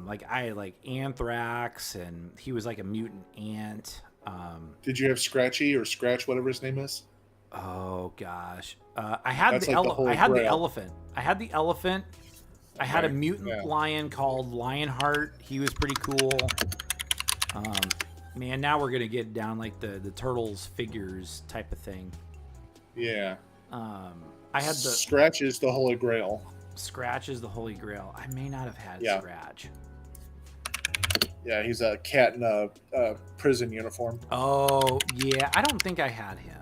Speaker 1: like I had like Anthrax, and he was like a mutant ant.
Speaker 2: Did you have Scratchy or Scratch, whatever his name is?
Speaker 1: Oh gosh, I had
Speaker 2: That's
Speaker 1: the
Speaker 2: like the Holy
Speaker 1: I had the
Speaker 2: Grail.
Speaker 1: elephant. I had the elephant. I had a
Speaker 2: Right,
Speaker 1: mutant
Speaker 2: yeah.
Speaker 1: lion called Lionheart. He was pretty cool. Man, now we're gonna get down like the turtles figures type of thing.
Speaker 2: Yeah.
Speaker 1: I had the
Speaker 2: Scratch is the Holy Grail.
Speaker 1: Scratch is the Holy Grail. I may not have had
Speaker 2: Yeah.
Speaker 1: Scratch.
Speaker 2: Yeah, he's a cat in a prison uniform.
Speaker 1: Oh yeah, I don't think I had him.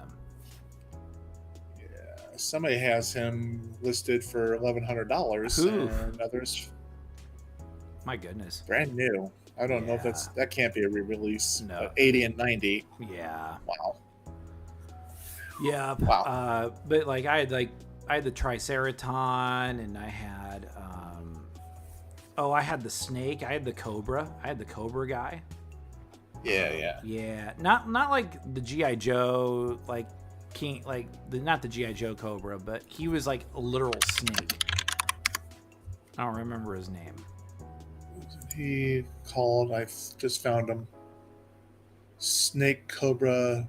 Speaker 2: Yeah, somebody has him listed for $1,100,
Speaker 1: Who?
Speaker 2: and others
Speaker 1: My goodness.
Speaker 2: brand new. I don't know if
Speaker 1: Yeah.
Speaker 2: that can't be a re-release.
Speaker 1: No.
Speaker 2: But 80 and 90.
Speaker 1: Yeah.
Speaker 2: Wow.
Speaker 1: Yeah.
Speaker 2: Wow.
Speaker 1: But like I had the Triceraton, and I had I had the snake. I had the cobra. I had the cobra guy.
Speaker 2: Yeah.
Speaker 1: Yeah. Not like the G.I. Joe like King, like not the G.I. Joe cobra, but he was like a literal snake. I don't remember his name.
Speaker 2: He called. I just found him. Snake Cobra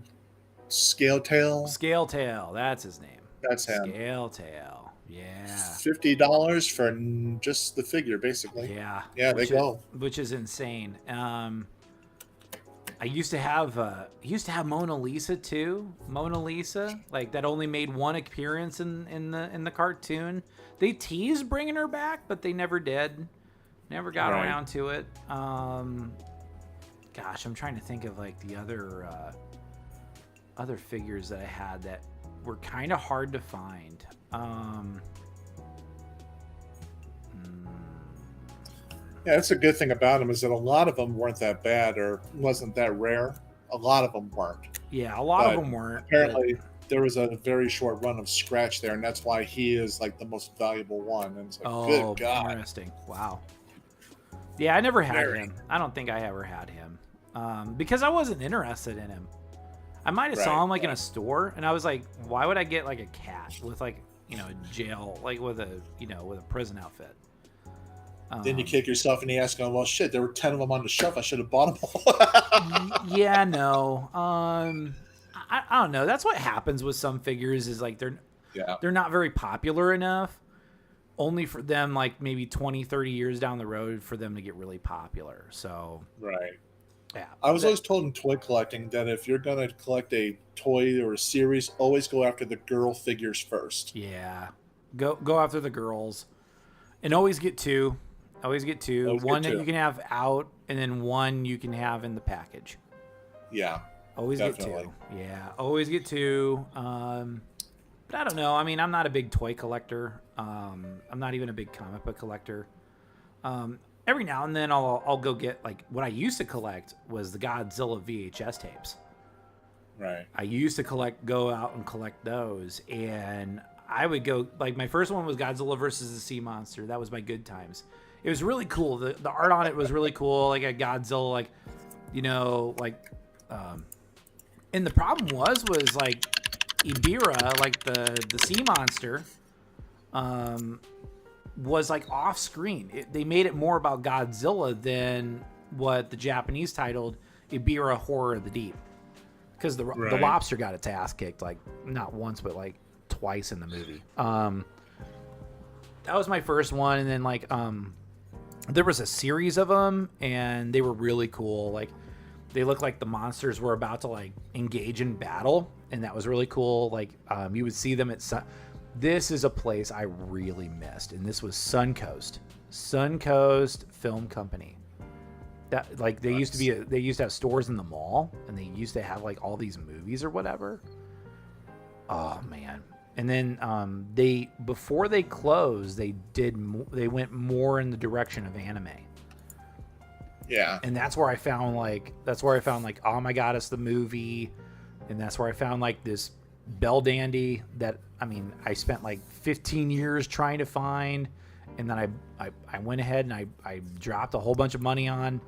Speaker 2: Scaletail.
Speaker 1: Scaletail, that's his name.
Speaker 2: That's him.
Speaker 1: Scaletail. Yeah.
Speaker 2: $50 for just the figure, basically.
Speaker 1: Yeah.
Speaker 2: Yeah, they go.
Speaker 1: Which is insane. I used to have Mona Lisa too. Mona Lisa, like that only made one appearance in the cartoon. They teased bringing her back, but they never did. Never got
Speaker 2: Right.
Speaker 1: around to it. Gosh, I'm trying to think of like the other figures that I had that were kind of hard to find.
Speaker 2: Yeah, that's a good thing about them, is that a lot of them weren't that bad or wasn't that rare. A lot of them weren't.
Speaker 1: Yeah, a lot of
Speaker 2: But
Speaker 1: them weren't.
Speaker 2: Apparently, there was a very short run of Scratch there, and that's why he is like the most valuable one. And it's like,
Speaker 1: Oh,
Speaker 2: good God.
Speaker 1: interesting. Wow. Yeah, I never had
Speaker 2: Very.
Speaker 1: him. I don't think I ever had him. Because I wasn't interested in him. I might have saw him like in a store, and I was like, why would I get like a cat with like, a jail, like with a prison outfit?
Speaker 2: Then you kick yourself in the ass going, well, shit, there were 10 of them on the shelf. I should have bought them all.
Speaker 1: Yeah, no. I don't know. That's what happens with some figures is like they're not very popular enough, only for them like maybe 20, 30 years down the road for them to get really popular. So,
Speaker 2: Right.
Speaker 1: yeah.
Speaker 2: I was always told in toy collecting that if you're going to collect a toy or a series, always go after the girl figures first.
Speaker 1: Yeah. Go after the girls. And always get two. Always get two.
Speaker 2: Always
Speaker 1: One
Speaker 2: get
Speaker 1: that
Speaker 2: two.
Speaker 1: you can have out, and then one you can have in the package.
Speaker 2: Yeah.
Speaker 1: Always
Speaker 2: Definitely.
Speaker 1: get two. Yeah, always get two. But I don't know. I mean, I'm not a big toy collector. I'm not even a big comic book collector. Every now and then I'll go get, like, what I used to collect was the Godzilla VHS tapes.
Speaker 2: Right.
Speaker 1: I used to go out and collect those, and I would go, like, my first one was Godzilla versus the Sea Monster. That was my good times. It was really cool. The art on it was really cool. Like a Godzilla, like, and the problem was like Ibira, like the sea monster, was like off screen. They made it more about Godzilla than what the Japanese titled Ibira Horror of the Deep, because the lobster got its ass kicked, like not once but like twice in the movie. That was my first one, and then like there was a series of them, and they were really cool. Like they looked like the monsters were about to like engage in battle, and that was really cool. Like you would see them at this is a place I really missed, and this was Suncoast Film Company. That like they used to have stores in the mall, and they used to have like all these movies or whatever. Oh man. And then before they closed, they went more in the direction of anime.
Speaker 2: Yeah.
Speaker 1: And that's where I found like Oh My Goddess the movie, and that's where I found like this Bell Dandy that I spent like 15 years trying to find, and then I went ahead and I dropped a whole bunch of money on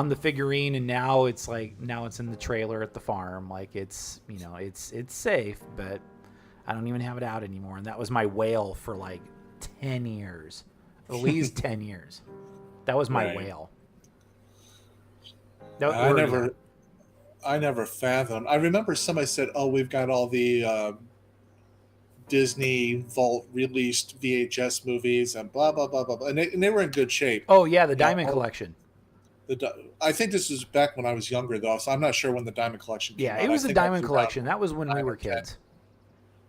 Speaker 1: the figurine, and now it's in the trailer at the farm. Like it's it's safe, but I don't even have it out anymore. And that was my whale for like 10 years. At least 10 years. That was my whale.
Speaker 2: I never fathomed. I remember somebody said, "Oh, we've got all the Disney Vault released VHS movies and blah blah blah blah blah," and they were in good shape.
Speaker 1: Oh yeah, the Diamond Collection.
Speaker 2: I think this was back when I was younger, though, so I'm not sure when the Diamond Collection came out.
Speaker 1: Yeah, it was the Diamond Collection. That was when we were kids.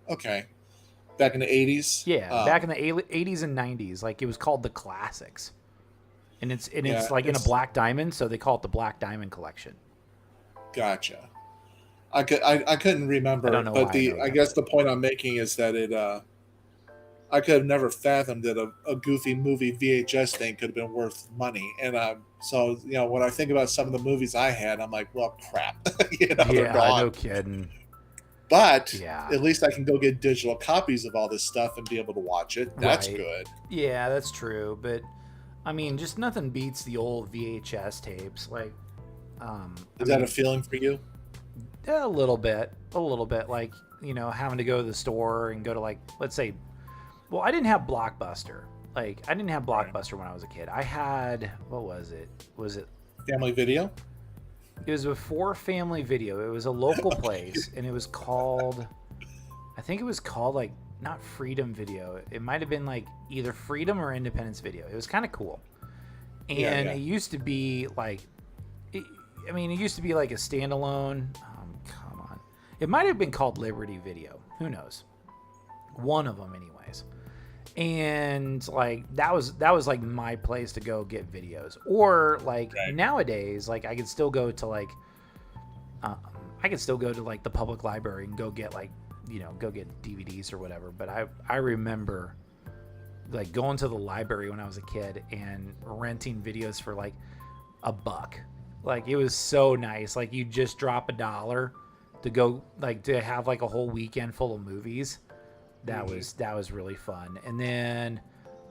Speaker 2: Okay. Back in the 80s?
Speaker 1: Yeah, back in the 80s and 90s. Like, it was called the Classics. And it's like in a black diamond, so they call it the Black Diamond Collection.
Speaker 2: Gotcha. I couldn't remember, but I guess the point I'm making is that I could have never fathomed that a goofy movie VHS thing could have been worth money. And so, when I think about some of the movies I had, I'm like, well, crap. They're gone.
Speaker 1: No kidding.
Speaker 2: But at least I can go get digital copies of all this stuff and be able to watch it. That's good.
Speaker 1: Yeah, that's true. But, I mean, just nothing beats the old VHS tapes. Like,
Speaker 2: is that a feeling for you?
Speaker 1: A little bit. Like, having to go to the store and go to, like, let's say, well, I didn't have Blockbuster. Like, I didn't have Blockbuster when I was a kid. I had, what was it? Was it
Speaker 2: Family Video?
Speaker 1: It was before Family Video. It was a local place, and it was called, I think it was called, like, not Freedom Video. It might have been, like, either Freedom or Independence Video. It was kind of cool. And it used to be, like, it used to be, like, a standalone. Come on. It might have been called Liberty Video. Who knows? One of them, anyways. And like that was like my place to go get videos, or like nowadays, like I could still go to like the public library and go get like go get DVDs or whatever. But I remember like going to the library when I was a kid and renting videos for like $1. Like, it was so nice. Like, you just drop $1 to go like to have like a whole weekend full of movies. That was really fun. And then,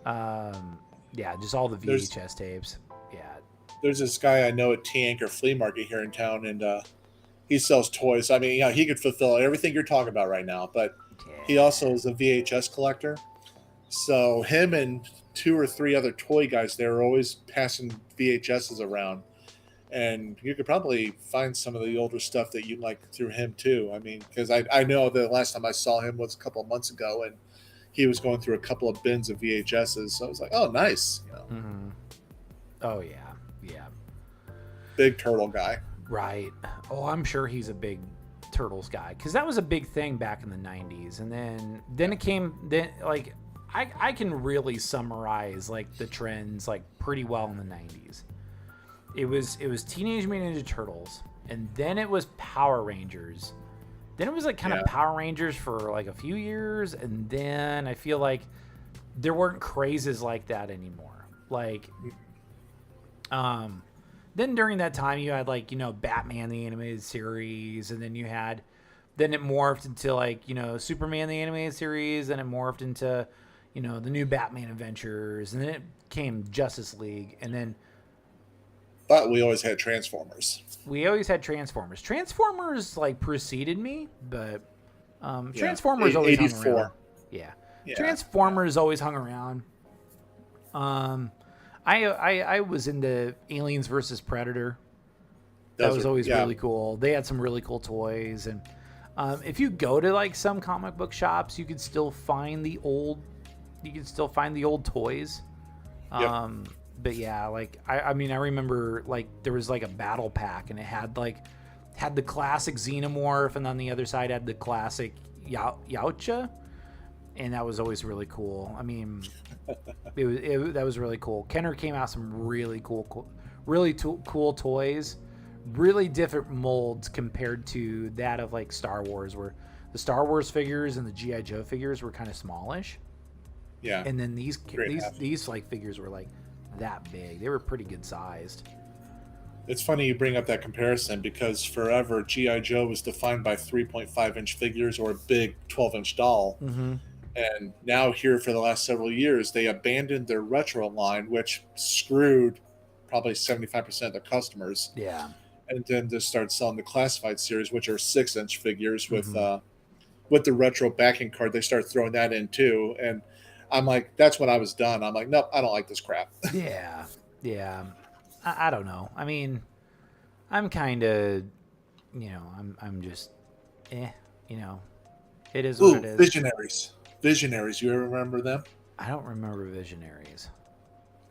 Speaker 1: just all the VHS tapes. Yeah.
Speaker 2: There's this guy I know at T Anchor Flea Market here in town, and he sells toys. I mean, he could fulfill everything you're talking about right now, but he also is a VHS collector. So him and 2 or 3 other toy guys, they're always passing VHSs around. And you could probably find some of the older stuff that you like through him too. I mean, because I know the last time I saw him was a couple of months ago, and he was going through a couple of bins of VHSs. So I was like, oh, nice.
Speaker 1: Mm-hmm. Oh yeah.
Speaker 2: Big turtle guy.
Speaker 1: Right. Oh, I'm sure he's a big Turtles guy, because that was a big thing back in the 90s. And then it came. Then like I can really summarize like the trends like pretty well in the 90s. It was Teenage Mutant Ninja Turtles, and then it was Power Rangers. Then it was like kind of Power Rangers for like a few years, and then I feel like there weren't crazes like that anymore. Like, then during that time you had like Batman the animated series, and then it morphed into like Superman the animated series, and it morphed into the new Batman Adventures, and then it came Justice League, and then.
Speaker 2: But we always had Transformers.
Speaker 1: Transformers like preceded me, but Transformers always
Speaker 2: 84.
Speaker 1: hung around. Yeah. Transformers always hung around. I was into Aliens versus Predator. That was always really cool. They had some really cool toys, and if you go to like some comic book shops, you could still find the old toys. But yeah, like I remember like there was like a battle pack, and it had the classic Xenomorph, and on the other side had the classic Yautja, and that was always really cool. I mean, that was really cool. Kenner came out some really cool toys, really different molds compared to that of like Star Wars, where the Star Wars figures and the G.I. Joe figures were kind of smallish.
Speaker 2: Yeah.
Speaker 1: And then these like figures were like that big. They were pretty good sized.
Speaker 2: It's funny you bring up that comparison, because forever G.I. Joe was defined by 3.5-inch figures or a big 12-inch doll.
Speaker 1: Mm-hmm.
Speaker 2: And now here for the last several years, they abandoned their retro line, which screwed probably 75% of their customers.
Speaker 1: Yeah.
Speaker 2: And then just started selling the classified series, which are 6-inch figures with with the retro backing card, they start throwing that in too. And I'm like, that's when I was done. I'm like, nope, I don't like this crap.
Speaker 1: Yeah. I don't know. I mean, I'm kind of, I'm just, it is what it is.
Speaker 2: Visionaries. You ever remember them?
Speaker 1: I don't remember Visionaries.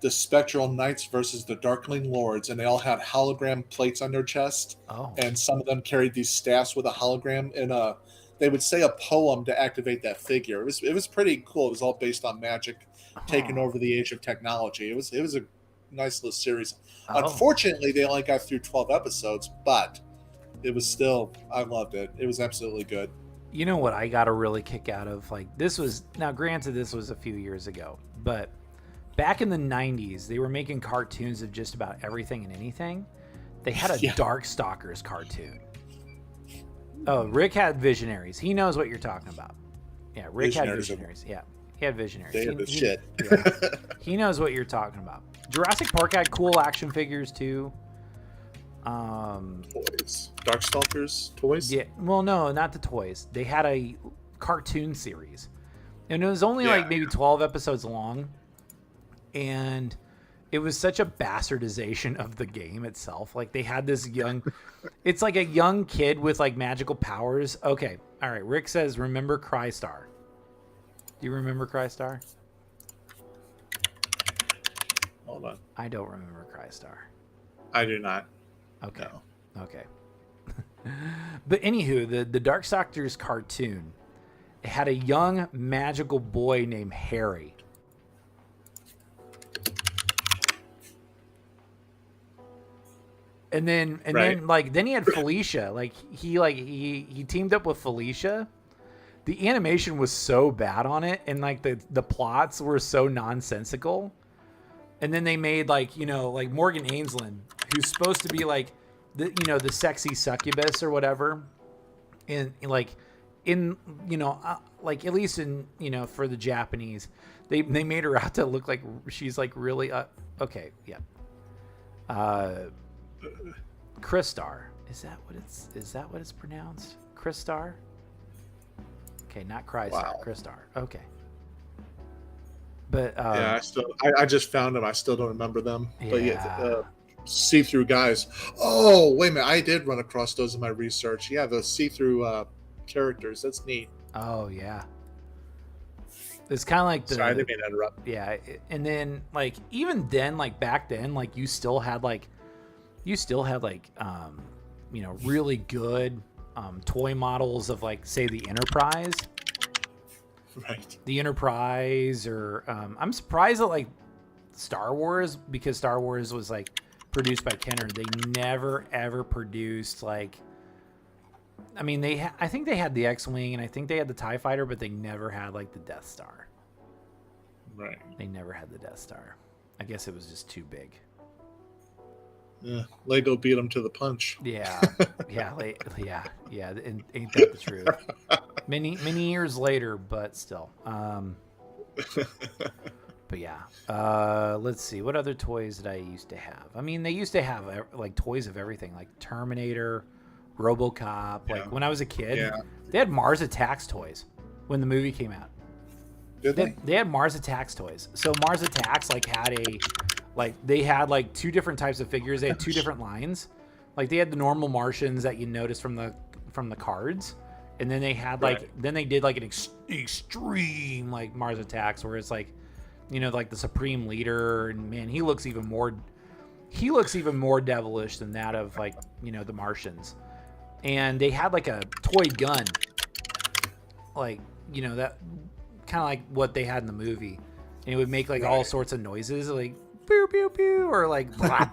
Speaker 2: The Spectral Knights versus the Darkling Lords, and they all had hologram plates on their chest.
Speaker 1: Oh.
Speaker 2: And some of them carried these staffs with a hologram, and they would say a poem to activate that figure. It was pretty cool. It was all based on magic taking over the age of technology. It was a nice little series. Unfortunately, they only got through 12 episodes, but it was still, I loved it. It was absolutely good.
Speaker 1: You know what I got a really kick out of? Like, this was, now granted this was a few years ago, but back in the 90s, they were making cartoons of just about everything and anything. They had a Darkstalkers cartoon. Oh, Rick had Visionaries. He knows what you're talking about. Yeah, Rick had Visionaries. Yeah, he had Visionaries.
Speaker 2: They had the shit.
Speaker 1: Yeah, he knows what you're talking about. Jurassic Park had cool action figures too.
Speaker 2: Toys. Darkstalkers toys?
Speaker 1: Yeah. Well, no, not the toys. They had a cartoon series, and it was only like maybe 12 episodes long, and it was such a bastardization of the game itself. Like, they had this young, it's like a young kid with like magical powers. Okay, all right. Rick says, "Remember Crystar?" Do you remember Crystar?
Speaker 2: Hold on.
Speaker 1: I don't remember Crystar.
Speaker 2: I do not.
Speaker 1: Okay.
Speaker 2: No.
Speaker 1: Okay. But anywho, the Darkstalkers cartoon, it had a young magical boy named Harry. And then then he had Felicia. He teamed up with Felicia. The animation was so bad on it, and like the plots were so nonsensical. And then they made like Morgan Ainsland, who's supposed to be like the sexy succubus or whatever, and like at least in for the Japanese, they made her out to look like she's like really okay, yeah. Crystar, is that what it's pronounced? Crystar? Okay, not Crystar. Wow. Crystar. Okay. But
Speaker 2: I just found them. I still don't remember them.
Speaker 1: Yeah.
Speaker 2: But yeah, see-through guys. Oh, wait a minute. I did run across those in my research. Yeah, the see-through characters. That's neat.
Speaker 1: Oh yeah. It's kind of like
Speaker 2: Sorry, I didn't mean to interrupt.
Speaker 1: Yeah, and then like even then, like back then, like you still had really good toy models of like say the Enterprise.
Speaker 2: Right.
Speaker 1: The Enterprise, or I'm surprised that like Star Wars, because Star Wars was like produced by Kenner, they never ever produced like. I mean, I think they had the X-wing and I think they had the TIE fighter, but they never had like the Death Star.
Speaker 2: Right.
Speaker 1: They never had the Death Star. I guess it was just too big.
Speaker 2: Yeah, Lego beat them to the punch.
Speaker 1: Yeah, yeah. And ain't that the truth? Many years later, but still. But yeah. Let's see. What other toys did I used to have? I mean, they used to have like toys of everything, like Terminator, RoboCop. Like when I was a kid, they had Mars Attacks toys when the movie came out.
Speaker 2: Did they?
Speaker 1: They had Mars Attacks toys. So Mars Attacks they had like two different types of figures. They had two different lines. Like they had the normal Martians that you notice from the cards, and then they had then they did like an extreme like Mars Attacks, where it's like, like the Supreme Leader, and man, he looks even more devilish than that of like the Martians. And they had like a toy gun, like that kind of like what they had in the movie, and it would make like all sorts of noises, like pew pew pew, or like blah.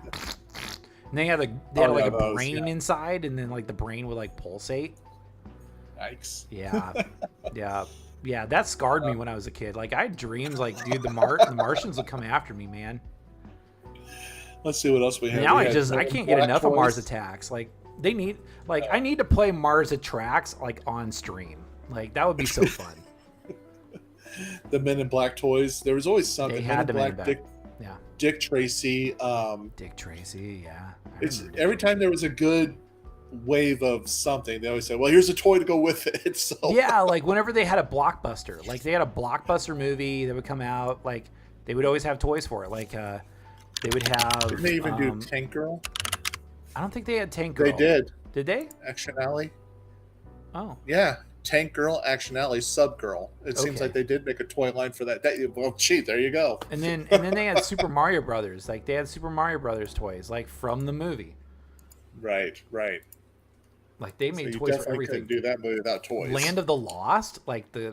Speaker 1: And they had like a brain inside, and then like the brain would like pulsate.
Speaker 2: Yikes.
Speaker 1: Yeah. That scarred me when I was a kid. Like I had dreams like, dude, the Martians would come after me, man.
Speaker 2: Let's see what else we have.
Speaker 1: Now I can't get enough of Mars Attacks. Like they need, like I need to play Mars Attacks like on stream. Like that would be so fun.
Speaker 2: The Men in Black toys. There was always something.
Speaker 1: They had
Speaker 2: Men in Black. Dick Tracy.
Speaker 1: Dick Tracy. Yeah.
Speaker 2: Every time there was a good wave of something, they always say, "Well, here's a toy to go with it." So
Speaker 1: yeah, like whenever they had a blockbuster, like they had a blockbuster movie that would come out, like they would always have toys for it. Like they would have.
Speaker 2: didn't they even do Tank Girl?
Speaker 1: I don't think they had Tank Girl.
Speaker 2: They did.
Speaker 1: Did they?
Speaker 2: Action Alley.
Speaker 1: Oh.
Speaker 2: Yeah, Tank Girl, Action Alley, Sub Girl. It seems like they did make a toy line for that. Well, gee, there you go.
Speaker 1: And then they had Super Mario Brothers. Like they had Super Mario Brothers toys, like from the movie.
Speaker 2: Right.
Speaker 1: Like they made
Speaker 2: so
Speaker 1: toys for everything.
Speaker 2: Couldn't do that movie without toys.
Speaker 1: Land of the Lost, like the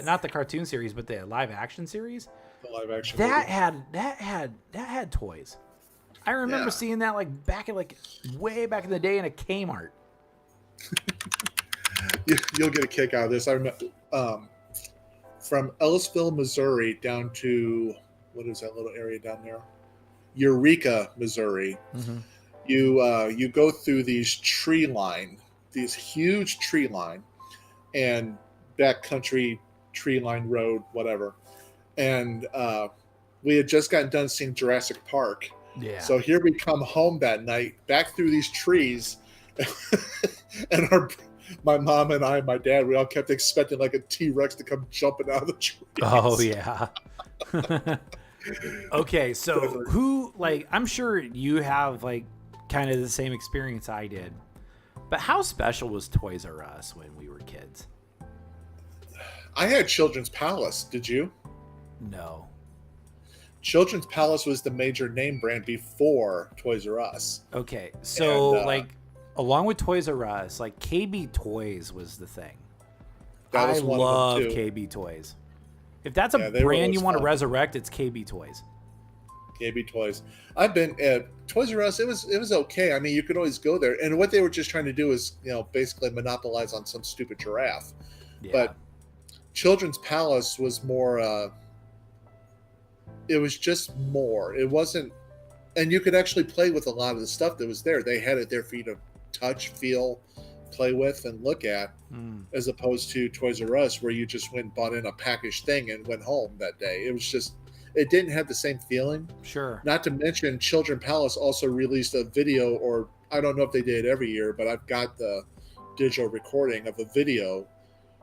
Speaker 1: not the cartoon series, but the live action series.
Speaker 2: The live action.
Speaker 1: That
Speaker 2: movie.
Speaker 1: had toys. I remember seeing that like way back in the day in a Kmart.
Speaker 2: You'll get a kick out of this. I remember from Ellisville, Missouri, down to what is that little area down there? Eureka, Missouri.
Speaker 1: Mm-hmm.
Speaker 2: You go through these huge tree line, and backcountry tree line road, whatever. And we had just gotten done seeing Jurassic Park.
Speaker 1: Yeah.
Speaker 2: So here we come home that night, back through these trees, and my mom and my dad, we all kept expecting like a T-Rex to come jumping out of the trees.
Speaker 1: Oh yeah. Okay, so I'm sure you have like kind of the same experience I did, but how special was Toys R Us when we were kids?
Speaker 2: I had Children's Palace. Did you?
Speaker 1: No.
Speaker 2: Children's Palace was the major name brand before Toys R Us.
Speaker 1: Okay, so along with Toys R Us, like KB Toys was the thing. I love KB Toys. If that's a brand you want to resurrect, it's KB Toys.
Speaker 2: KB Toys. I've been at Toys R Us. It was okay. I mean, you could always go there, and what they were just trying to do is, basically monopolize on some stupid giraffe. Yeah. But Children's Palace was more. It was just more. It wasn't, and you could actually play with a lot of the stuff that was there. They had it there for you to touch, feel, play with, and look at, as opposed to Toys R Us, where you just went and bought in a packaged thing and went home that day. It was just, it didn't have the same feeling.
Speaker 1: Sure.
Speaker 2: Not to mention, Children's Palace also released a video, or I don't know if they did it every year, but I've got the digital recording of a video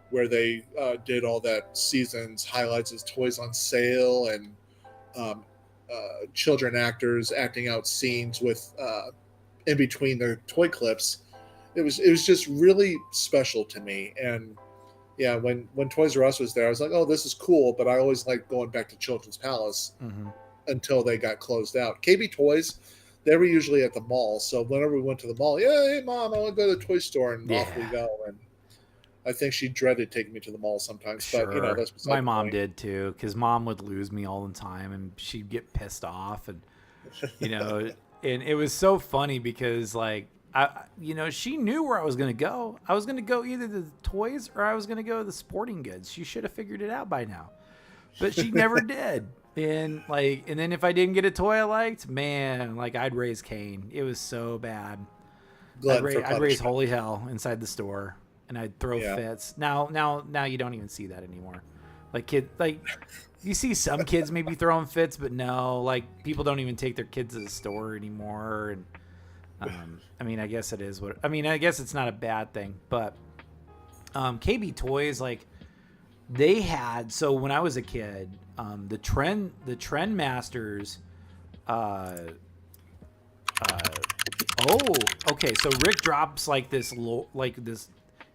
Speaker 2: where they did all that season's highlights as toys on sale and children actors acting out scenes with in between their toy clips. It was just really special to me. And yeah, when Toys R Us was there, I was like, oh, this is cool, but I always liked going back to Children's Palace until they got closed out. KB Toys, they were usually at the mall, so whenever we went to the mall, hey mom, I want to go to the toy store, and off we go. And I think she dreaded taking me to the mall sometimes.
Speaker 1: Sure.
Speaker 2: But that's beside
Speaker 1: my mom did too, because mom would lose me all the time, and she'd get pissed off, and and it was so funny because she knew where I was gonna go. I was gonna go either to the toys or I was gonna go to the sporting goods. She should have figured it out by now, but she never did. And then if I didn't get a toy I liked, man, I'd raise Cain. It was so bad. I'd raise holy hell inside the store. And I'd throw fits. Now you don't even see that anymore. You see some kids maybe throwing fits, but no, people don't even take their kids to the store anymore. And I guess it is I guess it's not a bad thing, but KB Toys, they had, so when I was a kid, the Trend Masters. Okay. So Rick drops this.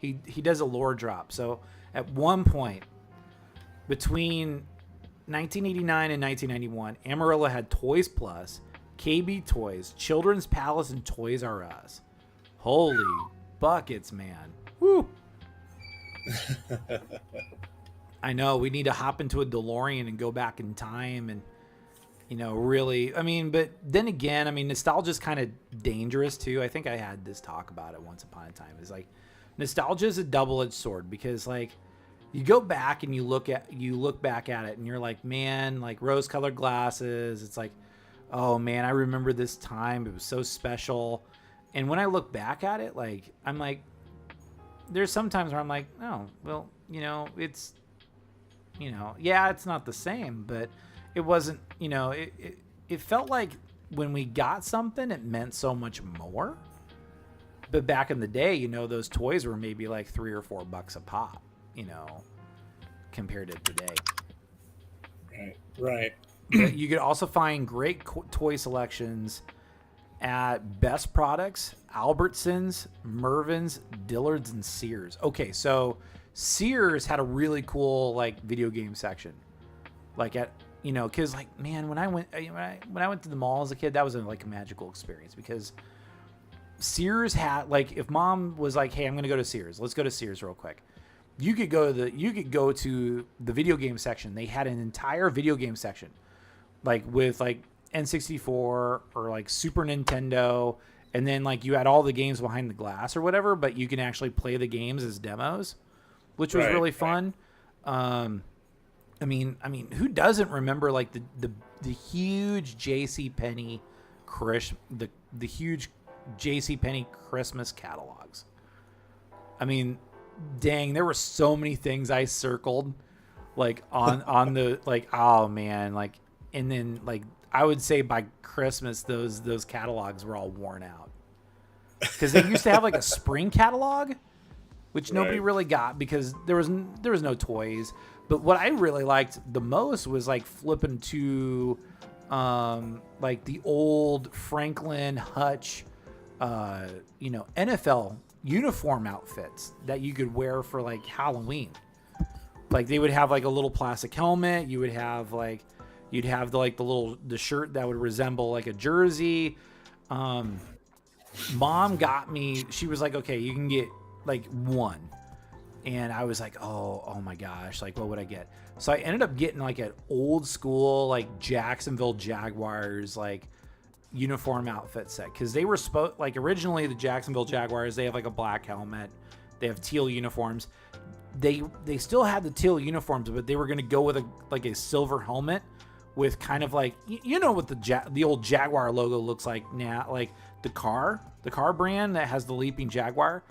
Speaker 1: He does a lore drop. So at one point between 1989 and 1991, Amarillo had Toys Plus, KB Toys, Children's Palace, and Toys R Us. Holy buckets, man. Woo. I know we need to hop into a DeLorean and go back in time and, really, but then again, nostalgia is kind of dangerous too. I think I had this talk about it once upon a time. It's nostalgia is a double-edged sword because you go back and you look back at it and you're like, man, rose-colored glasses. It's oh man, I remember this time. It was so special. And when I look back at it, I'm there's some times where I'm like, oh, well, it's, it's not the same, but it wasn't, it felt like when we got something, it meant so much more. But back in the day, you know, those toys were maybe like $3 or $4 a pop, you know, compared to today.
Speaker 2: Right.
Speaker 1: But you could also find great toy selections at Best Products, Albertsons, Mervyn's, Dillard's, and Sears. Okay, so Sears had a really cool like video game section, like at, you know, because like, man, when I went to the mall as a kid, that was like a magical experience, because Sears had, like, if mom was like, hey, I'm gonna go to Sears, let's go to Sears real quick, you could go to the video game section. They had an entire video game section, like with like N64 or like Super Nintendo, and then like you had all the games behind the glass or whatever, but you can actually play the games as demos, which was really fun. I mean, who doesn't remember like the huge JCPenney the huge JCPenney Christmas catalogs? I mean, dang, there were so many things I circled like on the, like, oh man, like, and then like I would say by Christmas those catalogs were all worn out, because they used to have like a spring catalog, which nobody really got because there was no toys. But what I really liked the most was like flipping to like the old Franklin Hutch you know, NFL uniform outfits that you could wear for like Halloween. Like they would have like a little plastic helmet, you would have like, you'd have the shirt that would resemble like a jersey. Mom got me, she was like, okay, you can get like one. And I was like, oh my gosh, like what would I get? So I ended up getting like an old school like Jacksonville Jaguars like uniform outfit set, because they were like originally the Jacksonville Jaguars, they have like a black helmet, they have teal uniforms. They still had the teal uniforms, but they were going to go with a silver helmet with kind of like, you know what the old Jaguar logo looks like now, like the car brand that has the leaping Jaguar.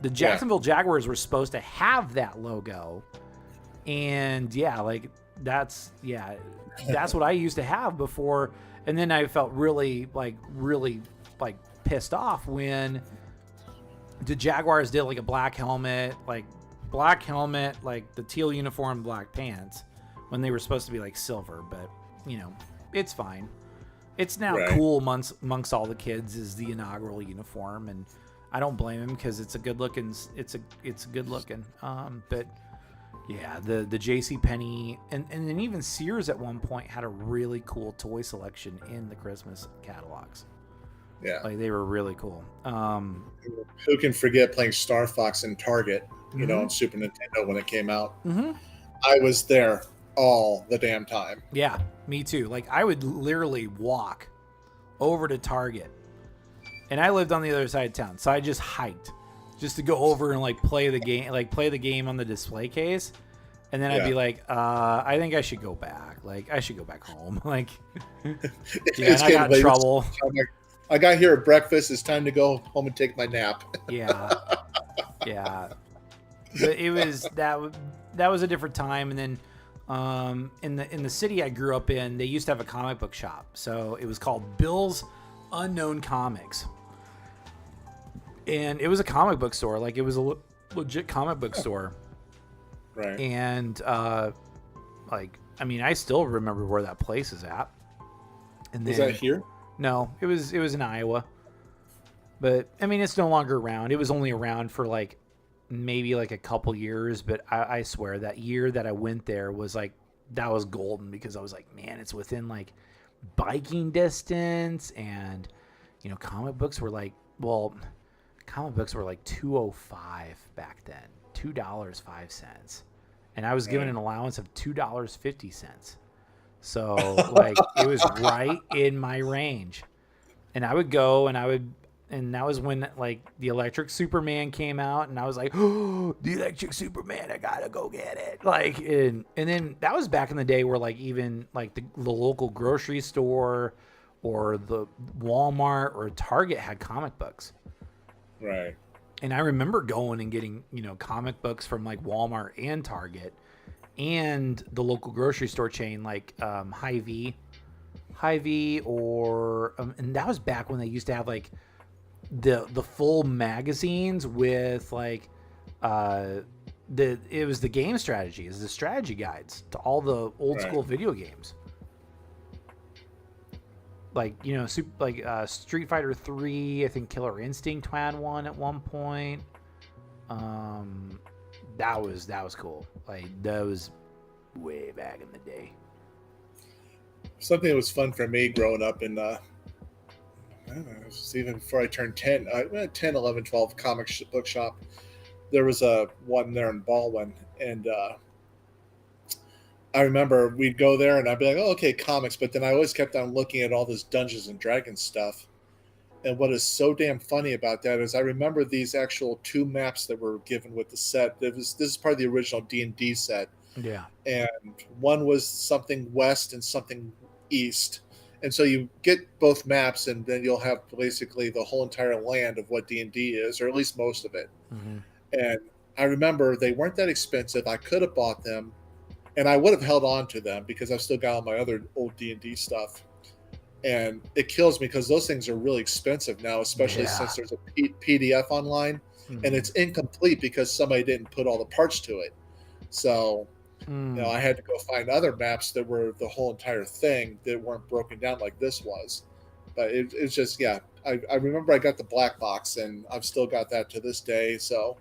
Speaker 1: The Jacksonville Jaguars were supposed to have that logo, and like that's what I used to have before. And then I felt really pissed off when the Jaguars did like a black helmet, like the teal uniform, black pants, when they were supposed to be like silver. But you know, it's fine. It's now cool amongst all the kids is the inaugural uniform, and I don't blame him because it's a good looking. It's good looking. But yeah, the JCPenney and then even Sears at one point had a really cool toy selection in the Christmas catalogs.
Speaker 2: Yeah,
Speaker 1: like they were really cool.
Speaker 2: Who can forget playing Star Fox in Target? You know, on Super Nintendo when it came out. I was there all the damn time.
Speaker 1: Yeah, me too. Like I would literally walk over to Target, and I lived on the other side of town, so I just hiked just to go over and like play the game on the display case. And then I'd be like, I think I should go back. Like I should go back home. Like, and I got in trouble.
Speaker 2: I got here at breakfast. It's time to go home and take my nap.
Speaker 1: Yeah. But it was that was a different time. And then in the city I grew up in, they used to have a comic book shop. So it was called Bill's Unknown Comics. And it was a comic book store. Like it was a legit comic book store.
Speaker 2: Right.
Speaker 1: And like, I mean, I still remember where that place is at. And
Speaker 2: was that here?
Speaker 1: No, it was in Iowa. But I mean, it's no longer around. It was only around for like maybe like a couple years. But I swear that year that I went there was like, that was golden, because I was like, man, it's within like biking distance. And, you know, comic books were like $2.05 back then, $2.05. And I was given an allowance of $2.50. So like it was right in my range. And I would go and that was when like the Electric Superman came out, and I was like, oh, the Electric Superman, I gotta go get it. Like, and then that was back in the day where like even like the local grocery store or the Walmart or Target had comic books.
Speaker 2: Right.
Speaker 1: And I remember going and getting, you know, comic books from like Walmart and Target and the local grocery store chain like Hy-Vee, or and that was back when they used to have like the full magazines with like it was the game strategy, the strategy guides to all the old school video games. Like, you know, Street Fighter 3, I think Killer Instinct had one at one point. That was cool. Like, that was way back in the day.
Speaker 3: Something that was fun for me growing up in, I don't know, it was even before I turned 10, 10, 11, 12, comic book shop. There was a one there in Baldwin, and I remember we'd go there and I'd be like, oh, okay, comics. But then I always kept on looking at all this Dungeons and Dragons stuff. And what is so damn funny about that is I remember these actual 2 maps that were given with the set. This is part of the original D&D set.
Speaker 1: Yeah.
Speaker 3: And one was something west and something east. And so you get both maps, and then you'll have basically the whole entire land of what D&D is, or at least most of it.
Speaker 1: Mm-hmm.
Speaker 3: And I remember they weren't that expensive. I could have bought them. And I would have held on to them because I've still got all my other old D&D stuff. And it kills me because those things are really expensive now, especially since there's a PDF online. Mm-hmm. And it's incomplete because somebody didn't put all the parts to it. So, you know, I had to go find other maps that were the whole entire thing that weren't broken down like this was. But it's just, I remember I got the black box, and I've still got that to this day. So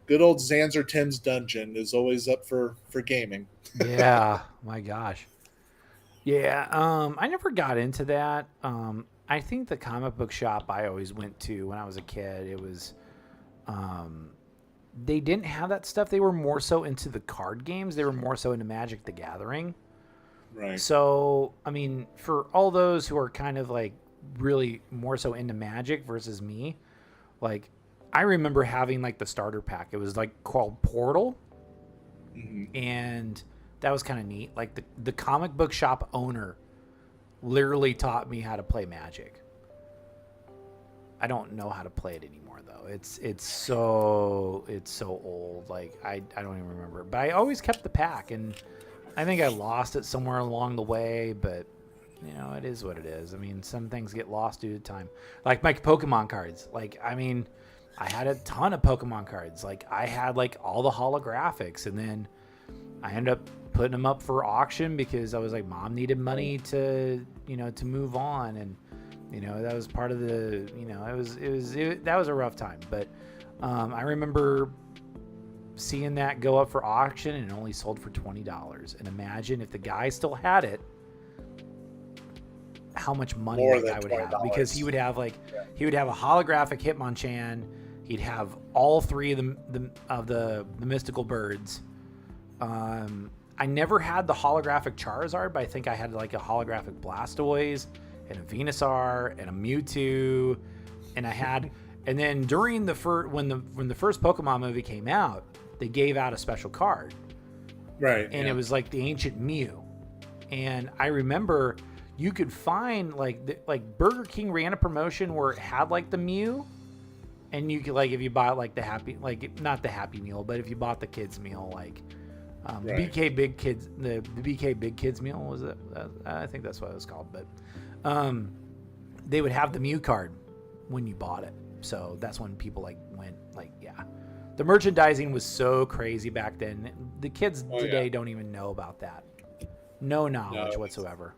Speaker 3: good old Zanzer Tim's Dungeon is always up for gaming.
Speaker 1: Yeah, my gosh. Yeah, I never got into that. I think the comic book shop I always went to when I was a kid, it was, they didn't have that stuff. They were more so into the card games. They were more so into Magic the Gathering.
Speaker 3: Right.
Speaker 1: So, I mean, for all those who are kind of like really more so into Magic versus me, like, I remember having like the starter pack. It was like called Portal. Mm-hmm. And that was kind of neat. Like the comic book shop owner literally taught me how to play Magic. I don't know how to play it anymore though. It's so old. Like I don't even remember. But I always kept the pack, and I think I lost it somewhere along the way, but you know, it is what it is. I mean, some things get lost due to time. Like my Pokemon cards. Like, I mean, I had a ton of Pokemon cards. Like I had like all the holographics, and then I ended up putting them up for auction because I was like, Mom needed money to, you know, to move on. And, you know, that was part of the, you know, that was a rough time. But I remember seeing that go up for auction, and it only sold for $20. And imagine if the guy still had it, how much money that guy would have, because he would have he would have a holographic Hitmonchan. He'd have all 3 of the mystical birds. I never had the holographic Charizard, but I think I had like a holographic Blastoise and a Venusaur and a Mewtwo, and I had, and then during the when the first Pokemon movie came out, they gave out a special card,
Speaker 3: right?
Speaker 1: And it was like the ancient Mew, and I remember you could find like Burger King ran a promotion where it had like the Mew, and you could like if you bought like the Happy, like not the Happy Meal, but if you bought the kids meal, like. Right. BK Big Kids, the BK Big Kids meal was it? I think that's what it was called. But they would have the Mew card when you bought it, so that's when people like went like, yeah. The merchandising was so crazy back then. The kids today don't even know about that. No knowledge whatsoever.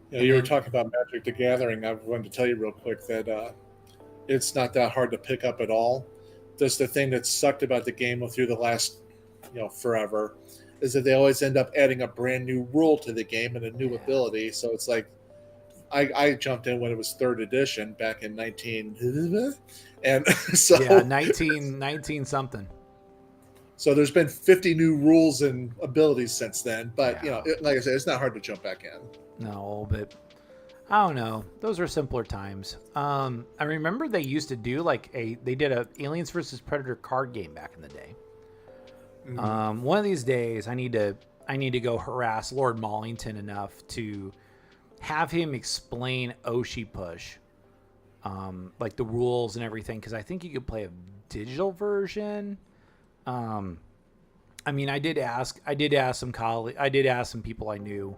Speaker 3: Yeah, you were talking about Magic the Gathering. I wanted to tell you real quick that it's not that hard to pick up at all. Just the thing that sucked about the game through the last, forever, is that they always end up adding a brand new rule to the game and a new ability. So it's like, I jumped in when it was 3rd edition back in 19, and so
Speaker 1: 19 something.
Speaker 3: So there's been 50 new rules and abilities since then. But like I said, it's not hard to jump back in.
Speaker 1: No, but I don't know. Those are simpler times. I remember they used to do they did a Aliens versus Predator card game back in the day. Mm-hmm. One of these days I need to go harass Lord Mollington enough to have him explain Oshi Push, like the rules and everything, because I think you could play a digital version. I mean, I did ask some people I knew,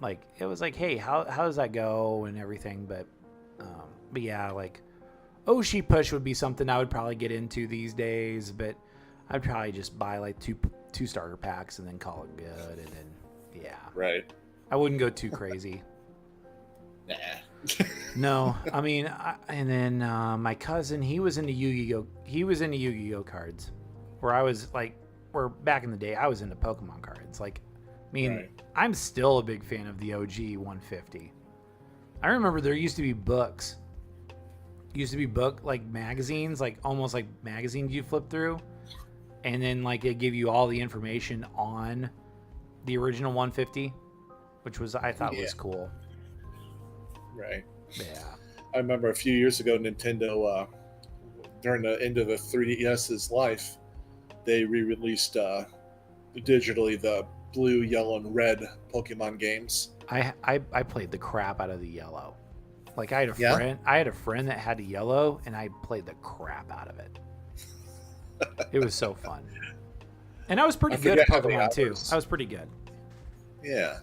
Speaker 1: like it was like, hey, how does that go and everything, but But yeah, like Oshi Push would be something I would probably get into these days, but I'd probably just buy like two starter packs and then call it good, and then yeah,
Speaker 3: Right.
Speaker 1: I wouldn't go too crazy.
Speaker 3: Nah.
Speaker 1: No, I mean, and then my cousin, he was into Yu-Gi-Oh. He was into Yu-Gi-Oh cards, where back in the day I was into Pokemon cards. Like, I mean,
Speaker 3: Right.
Speaker 1: I'm still a big fan of the OG 150. I remember there used to be books. Like magazines, like almost like magazines you flip through, and then like it give you all the information on the original 150, which was I thought was cool.
Speaker 3: Right.
Speaker 1: Yeah.
Speaker 3: I remember a few years ago, Nintendo, during the end of the 3DS's life, they re-released digitally the blue, yellow, and red Pokemon games.
Speaker 1: I played the crap out of the yellow. Like I had
Speaker 3: Yeah?
Speaker 1: a friend that had a yellow, and I played the crap out of it. It was so fun. And I was pretty good at
Speaker 3: forget how many
Speaker 1: Pokemon too.
Speaker 3: hours.
Speaker 1: I was pretty good.
Speaker 3: Yeah.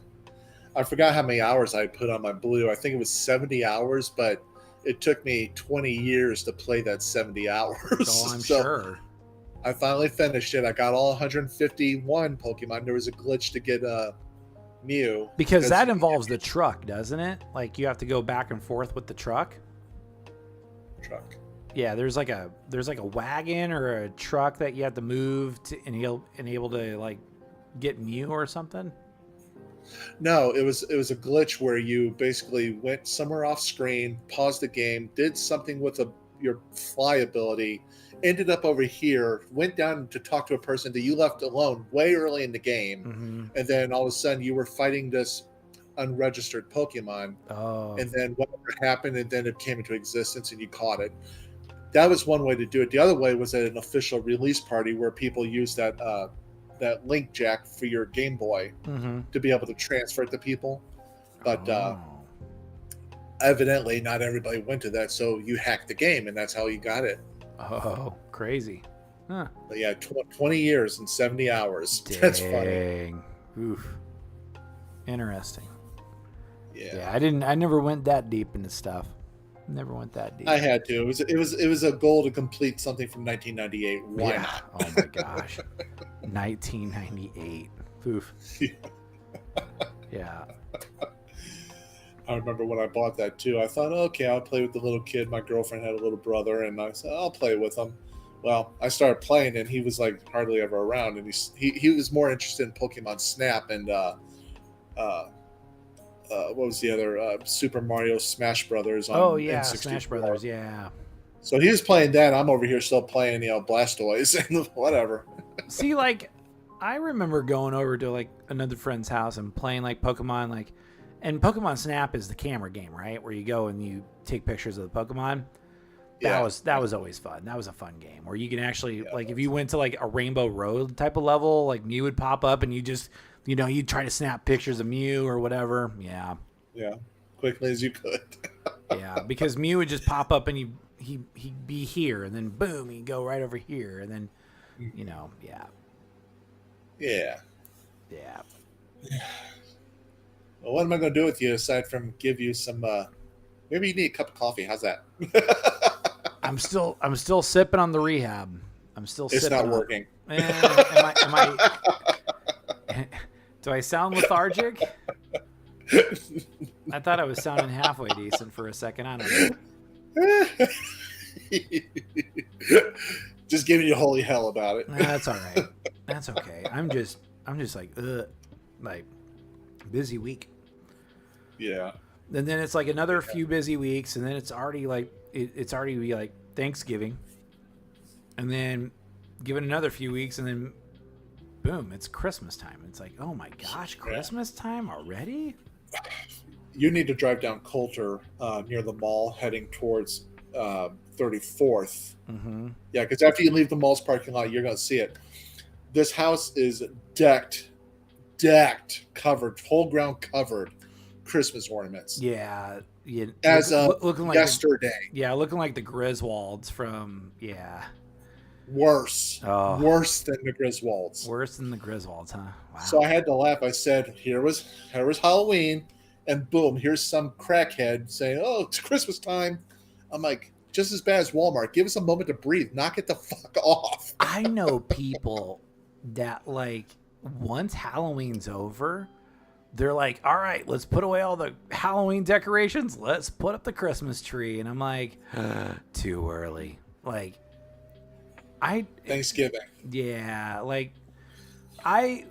Speaker 3: I forgot how many hours I put on my blue. I think it was 70 hours, but it took me 20 years to play that 70 hours.
Speaker 1: Oh, I'm
Speaker 3: So
Speaker 1: sure.
Speaker 3: I finally finished it. I got all 151 Pokemon. There was a glitch to get Mew.
Speaker 1: Because that involves the truck, doesn't it? Like you have to go back and forth with the truck.
Speaker 3: Truck.
Speaker 1: Yeah, there's like a wagon or a truck that you have to move to enable to like get Mew or something.
Speaker 3: No, it was a glitch where you basically went somewhere off screen, paused the game, did something with your fly ability, ended up over here, went down to talk to a person that you left alone way early in the game,
Speaker 1: Mm-hmm.
Speaker 3: and then all of a sudden you were fighting this unregistered Pokemon,
Speaker 1: Oh,
Speaker 3: and then whatever happened, and then it came into existence and you caught it. That was one way to do it. The other way was at an official release party where people used that link jack for your Game Boy
Speaker 1: mm-hmm.
Speaker 3: to be able to transfer it to people. But
Speaker 1: Oh.
Speaker 3: evidently not everybody went to that, so you hacked the game and that's how you got it.
Speaker 1: Oh, crazy. Huh.
Speaker 3: But yeah, 20 years and 70 hours. That's funny.
Speaker 1: Dang. Oof. Interesting.
Speaker 3: Yeah.
Speaker 1: I never went that deep into stuff. Never went that deep.
Speaker 3: I had to. It was a goal to complete something from 1998. Why
Speaker 1: Yeah.
Speaker 3: not?
Speaker 1: Oh my gosh. 1998. Oof. Yeah.
Speaker 3: I remember when I bought that too. I thought, okay, I'll play with the little kid. My girlfriend had a little brother, and I said, I'll play with him. Well, I started playing, and he was like hardly ever around, and he was more interested in Pokemon Snap and what was the other Super Mario Smash Brothers on N64.
Speaker 1: Smash Brothers. Yeah.
Speaker 3: So he was playing that. I'm over here still playing, Blastoise and whatever.
Speaker 1: See, like, I remember going over to like another friend's house and playing like Pokemon, like, and Pokemon Snap is the camera game, right? Where you go and you take pictures of the Pokemon. That was always fun. That was a fun game where you can actually like if you went to like a Rainbow Road type of level, like Mew would pop up and you just you'd try to snap pictures of Mew or whatever. Yeah.
Speaker 3: Yeah, quickly as you could.
Speaker 1: Yeah, because Mew would just pop up and he'd be here and then boom, he'd go right over here and then yeah.
Speaker 3: Yeah.
Speaker 1: Yeah.
Speaker 3: Well, what am I going to do with you aside from give you some? Maybe you need a cup of coffee. How's that?
Speaker 1: I'm still sipping on the rehab. I'm still.
Speaker 3: It's
Speaker 1: sipping
Speaker 3: not
Speaker 1: on,
Speaker 3: working.
Speaker 1: Am I? Do I sound lethargic? I thought I was sounding halfway decent for a second. I don't know.
Speaker 3: Just giving you holy hell about it.
Speaker 1: Nah, that's all right. That's okay. I'm just like like busy week.
Speaker 3: Yeah.
Speaker 1: And then it's like another few busy weeks, and then it's already like it's already be like Thanksgiving, and then give it another few weeks, and then boom, it's Christmas time. It's like, oh my gosh, Christmas time already?
Speaker 3: You need to drive down Coulter near the mall, heading towards 34th.
Speaker 1: Mm-hmm.
Speaker 3: Yeah, because after you leave the mall's parking lot, you're going to see it. This house is decked, covered, whole ground covered. Christmas ornaments.
Speaker 1: Yeah.
Speaker 3: As
Speaker 1: looking like
Speaker 3: yesterday.
Speaker 1: looking like the Griswolds from
Speaker 3: Worse.
Speaker 1: Oh.
Speaker 3: Worse than the Griswolds.
Speaker 1: Worse than the Griswolds, huh? Wow.
Speaker 3: So I had to laugh. I said, here was Halloween, and boom, here's some crackhead saying, "Oh, it's Christmas time." I'm like, just as bad as Walmart. Give us a moment to breathe. Knock it the fuck off.
Speaker 1: I know people that like once Halloween's over, they're like, all right, let's put away all the Halloween decorations. Let's put up the Christmas tree. And I'm like, too early. Like,
Speaker 3: Thanksgiving.
Speaker 1: Yeah. Like, I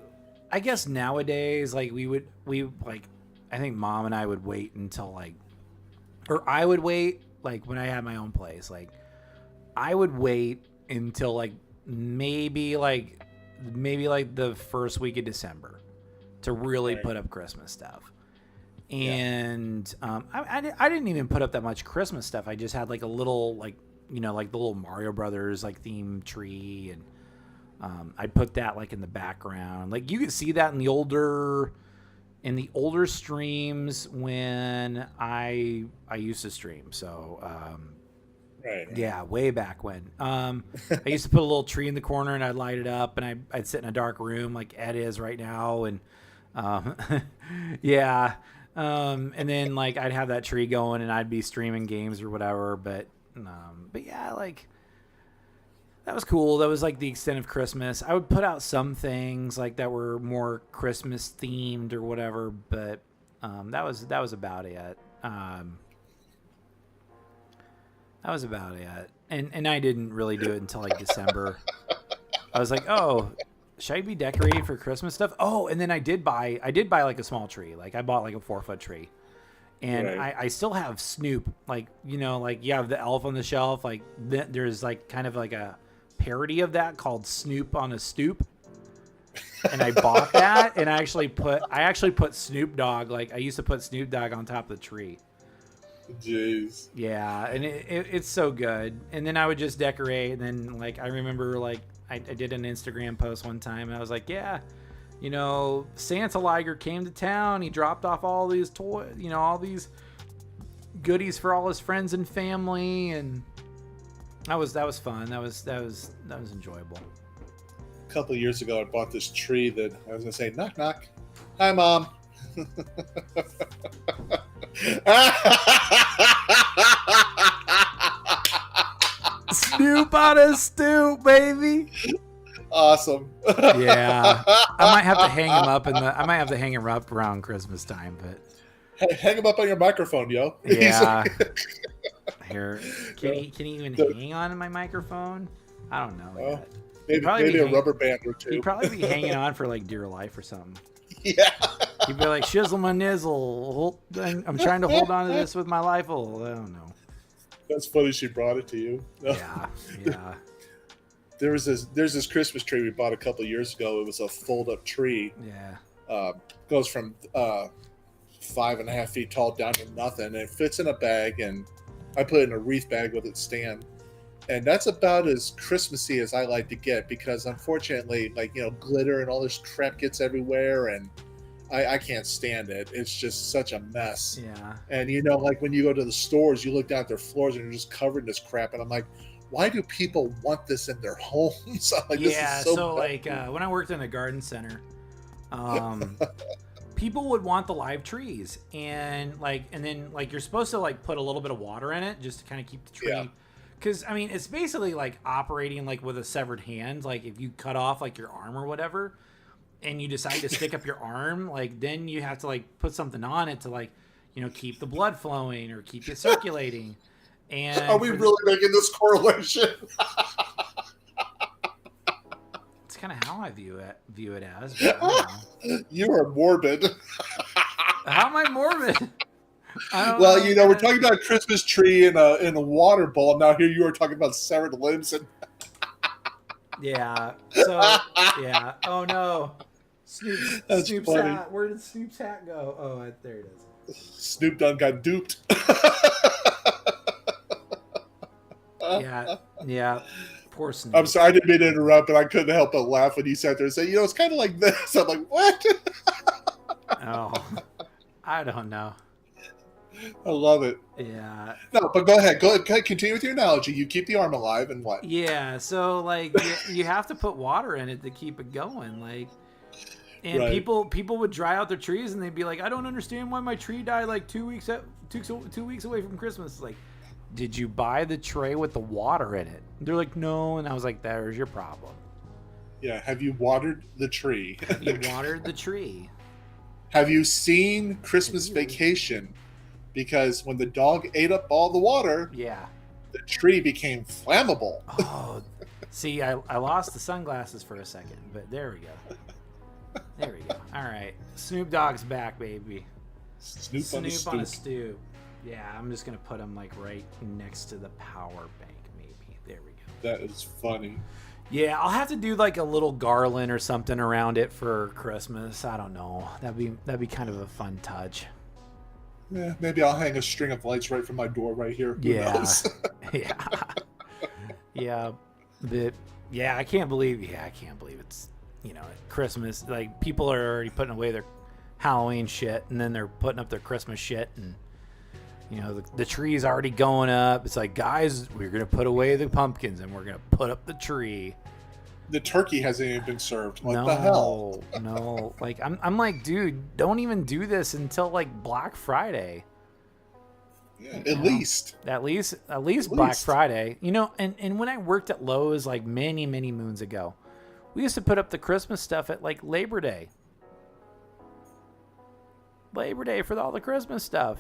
Speaker 1: guess nowadays, like I think Mom and I would wait until I would wait, like when I had my own place, like I would wait until like maybe the first week of December to really put up Christmas stuff. And I didn't even put up that much Christmas stuff. I just had like a little like the little Mario Brothers like theme tree, and I'd put that like in the background. Like you could see that in the older streams when I used to stream. So yeah, way back when. I used to put a little tree in the corner and I'd light it up, and I'd sit in a dark room like Ed is right now, and yeah. And then like I'd have that tree going and I'd be streaming games or whatever, but yeah, like that was cool. That was like the extent of Christmas. I would put out some things like that were more Christmas themed or whatever, but that was about it. That was about it. And I didn't really do it until like December. I was like, oh, should I be decorating for Christmas stuff? Oh, and then I did buy like a small tree. Like I bought like a 4-foot tree. And I still have Snoop, like, like you have the elf on the shelf. Like there's like kind of like a parody of that called Snoop on a Stoop. And I bought that, and I actually put Snoop Dogg, like I used to put Snoop Dogg on top of the tree.
Speaker 3: Jeez.
Speaker 1: Yeah, and it's so good. And then I would just decorate, and then like I remember like I did an Instagram post one time, and I was like, yeah, Santa Liger came to town. He dropped off all these toys, all these goodies for all his friends and family, and that was fun. That was enjoyable.
Speaker 3: A couple of years ago, I bought this tree that I was gonna say, knock knock, hi mom.
Speaker 1: Snoop on a stoop, baby.
Speaker 3: Awesome.
Speaker 1: Yeah, I might have to hang him up around Christmas time, but
Speaker 3: hey, hang him up on your microphone, yo.
Speaker 1: Yeah. Here, can he even hang on my microphone? I don't know.
Speaker 3: Maybe a rubber band or two.
Speaker 1: He'd probably be hanging on for like dear life or something.
Speaker 3: Yeah.
Speaker 1: He'd be like, shizzle my nizzle. I'm trying to hold on to this with my life. I don't know.
Speaker 3: That's funny she brought it to you.
Speaker 1: Yeah.
Speaker 3: There's this Christmas tree we bought a couple of years ago. It was a fold-up tree.
Speaker 1: Yeah.
Speaker 3: Goes from 5.5 feet tall down to nothing. And it fits in a bag, and I put it in a wreath bag with its stand. And that's about as Christmassy as I like to get, because unfortunately, like, glitter and all this crap gets everywhere, and I can't stand it. It's just such a mess.
Speaker 1: Yeah.
Speaker 3: And like when you go to the stores, you look down at their floors and they're just covered in this crap. And I'm like, why do people want this in their homes? Like,
Speaker 1: yeah. So like when I worked in a garden center, people would want the live trees, and then you're supposed to like put a little bit of water in it just to kind of keep the tree. Yeah. Because, I mean, it's basically like operating like with a severed hand. Like if you cut off like your arm or whatever, and you decide to stick up your arm, like then you have to like put something on it to like, keep the blood flowing or keep it circulating. And
Speaker 3: are we really making this correlation?
Speaker 1: It's kind of how I view it as. But I don't know.
Speaker 3: You are morbid.
Speaker 1: How am I morbid?
Speaker 3: Well, we're talking about a Christmas tree in a water bowl. Now here you are talking about severed limbs and.
Speaker 1: Yeah. So yeah. Oh no. Snoop's hat. Where did Snoop's hat go? Oh, there it is.
Speaker 3: Snoop Dogg got duped.
Speaker 1: Yeah. Poor Snoop.
Speaker 3: I'm sorry, I didn't mean to interrupt, but I couldn't help but laugh when you sat there and said, it's kind of like this. I'm like, what?
Speaker 1: Oh, I don't know.
Speaker 3: I love it.
Speaker 1: Yeah.
Speaker 3: No, but go ahead. Continue with your analogy. You keep the arm alive, and what?
Speaker 1: Yeah. So like you have to put water in it to keep it going. Like, And
Speaker 2: Right.
Speaker 1: people would dry out their trees, and they'd be like, "I don't understand why my tree died like 2 weeks 2 weeks away from Christmas." It's like, did you buy the tray with the water in it? They're like, "No," and I was like, "There's your problem.
Speaker 2: Yeah. Have you watered the tree?
Speaker 1: You watered the tree."
Speaker 2: Have you seen Christmas Vacation? Because when the dog ate up all the water,
Speaker 1: Yeah.
Speaker 2: the tree became flammable.
Speaker 1: Oh, see, I lost the sunglasses for a second, but there we go. There we go. All right, Snoop Dogg's back, baby.
Speaker 2: Snoop
Speaker 1: Snoop
Speaker 2: on
Speaker 1: on
Speaker 2: the
Speaker 1: a
Speaker 2: stoop.
Speaker 1: stoop. Yeah, I'm just gonna put him like right next to the power bank, maybe. There we go.
Speaker 2: That is funny.
Speaker 1: Yeah, I'll have to do like a little garland or something around it for Christmas. I don't know. That'd be kind of a fun touch.
Speaker 2: Yeah, maybe I'll hang a string of lights right from my door right here. Who
Speaker 1: Yeah.
Speaker 2: knows?
Speaker 1: Yeah. Yeah. But yeah, I can't believe it's, Christmas. Like, people are already putting away their Halloween shit, and then they're putting up their Christmas shit, and the tree's already going up. It's like, guys, we're gonna put away the pumpkins and we're gonna put up the tree.
Speaker 2: The turkey hasn't even been served. What
Speaker 1: no,
Speaker 2: the hell?
Speaker 1: No. Like, I'm like, dude, don't even do this until like Black Friday.
Speaker 2: Yeah, at least.
Speaker 1: At least Black Friday. And when I worked at Lowe's like many, many moons ago, we used to put up the Christmas stuff at like Labor Day. Labor Day for all the Christmas stuff.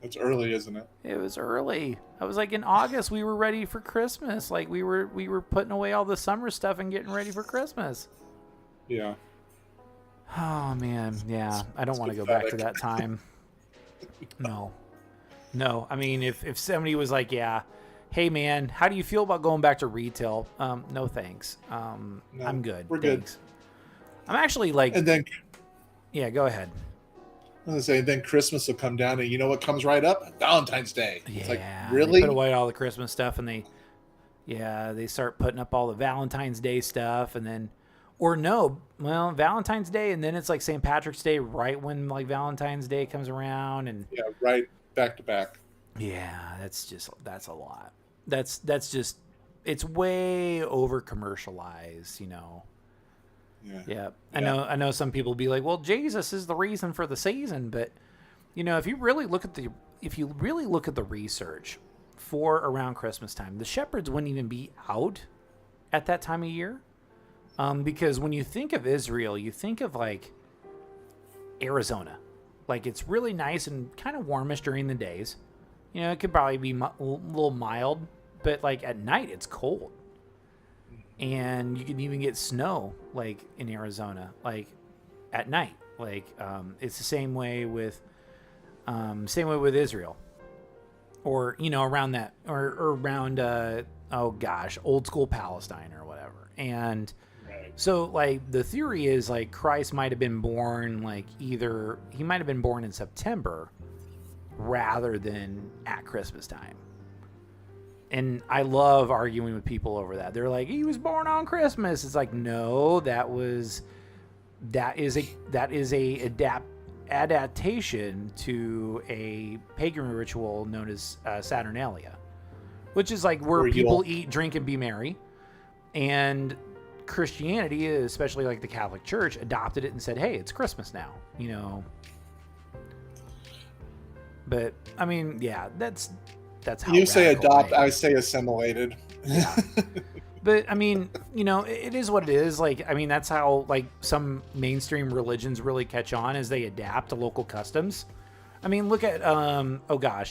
Speaker 2: It's early, isn't it?
Speaker 1: It was early. I was like, in August we were ready for Christmas. Like, we were putting away all the summer stuff and getting ready for Christmas.
Speaker 2: Yeah.
Speaker 1: Oh man, yeah. I don't
Speaker 2: It's
Speaker 1: want to go back to
Speaker 2: pathetic.
Speaker 1: that time. No. I mean, if somebody was like, yeah, hey man, how do you feel about going back to retail? No thanks.
Speaker 2: No,
Speaker 1: I'm good.
Speaker 2: we're good.
Speaker 1: Thanks. I'm actually like,
Speaker 2: And then
Speaker 1: yeah, go ahead.
Speaker 2: I was gonna say, then Christmas will come down, and you know what comes right up? Valentine's Day.
Speaker 1: Yeah,
Speaker 2: It's like,
Speaker 1: they
Speaker 2: really?
Speaker 1: put away all the Christmas stuff, and they start putting up all the Valentine's Day stuff, and then, Valentine's Day, and then it's like St. Patrick's Day right when like Valentine's Day comes around, and
Speaker 2: Yeah, right back to back.
Speaker 1: yeah, that's a lot. That's just, it's way over commercialized,
Speaker 2: Yeah.
Speaker 1: Yeah. I know some people be like, well, Jesus is the reason for the season, but if you really look at the research for around Christmas time, the shepherds wouldn't even be out at that time of year. Because when you think of Israel, you think of like Arizona. Like, it's really nice and kind of warmish during the days. It could probably be a little mild, but like at night it's cold. And you can even get snow, like in Arizona, like at night. Like, it's the same way with Israel, or around that, or around old school Palestine or whatever. And so, like, the theory is like Christ might have been born he might have been born in September rather than at Christmas time. And I love arguing with people over that. They're like, he was born on Christmas. It's like, no, that is a adaptation to a pagan ritual known as Saturnalia, which is like where people eat, drink, and be merry. And Christianity, especially like the Catholic Church, adopted it and said, hey, it's Christmas now, But I mean, yeah, that's how
Speaker 2: You say adopt,
Speaker 1: I am.
Speaker 2: I say assimilated.
Speaker 1: Yeah. But I mean, it is what it is. Like, I mean, that's how like some mainstream religions really catch on, as they adapt to local customs. I mean, look at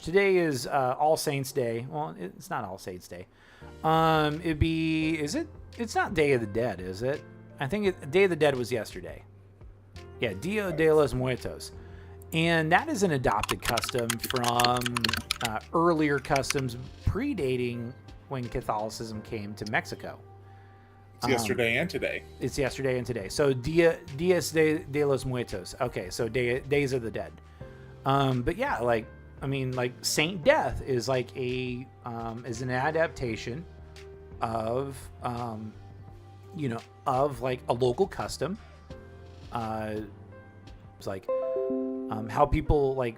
Speaker 1: today is All Saints Day. Well, it's not All Saints Day. It's not Day of the Dead, is it? I think Day of the Dead was yesterday. Yeah, Dia de los Muertos. And that is an adopted custom from earlier customs predating when Catholicism came to Mexico.
Speaker 2: It's yesterday and today.
Speaker 1: It's yesterday and today. So Dias de los Muertos. Okay, so Days of the Dead. But yeah, like, I mean, like Saint Death is like is an adaptation of of like a local custom. It's like how people like,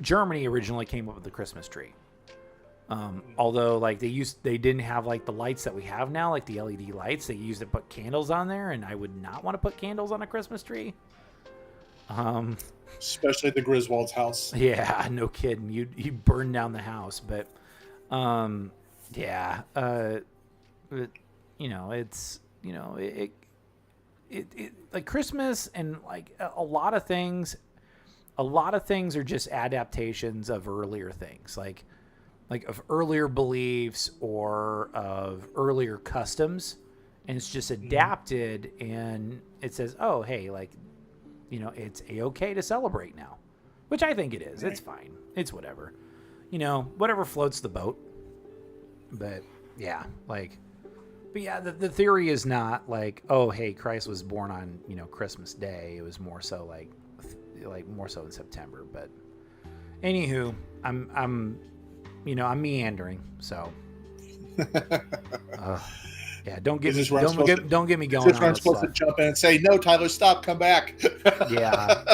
Speaker 1: Germany originally came up with the Christmas tree. Although like they didn't have like the lights that we have now, like the LED lights. They used to put candles on there, and I would not want to put candles on a Christmas tree.
Speaker 2: Especially at the Griswold's house.
Speaker 1: Yeah, no kidding. You'd burn down the house, but yeah. But, you know, it's, you know, it like Christmas and like a lot of things are just adaptations of earlier things, like of earlier beliefs or of earlier customs, and it's just adapted, and it says, oh, hey, like, you know, it's a-okay to celebrate now, which I think it is. It's fine. It's whatever, you know, whatever floats the boat. But yeah, like, but yeah, the theory is not like, oh, hey, Christ was born on, you know, Christmas Day. It was more so like more so in September. But anywho, I'm meandering. So yeah, don't get me going.
Speaker 2: Is this where I'm supposed to jump in and say, no, Tyler, stop, come back?
Speaker 1: Yeah.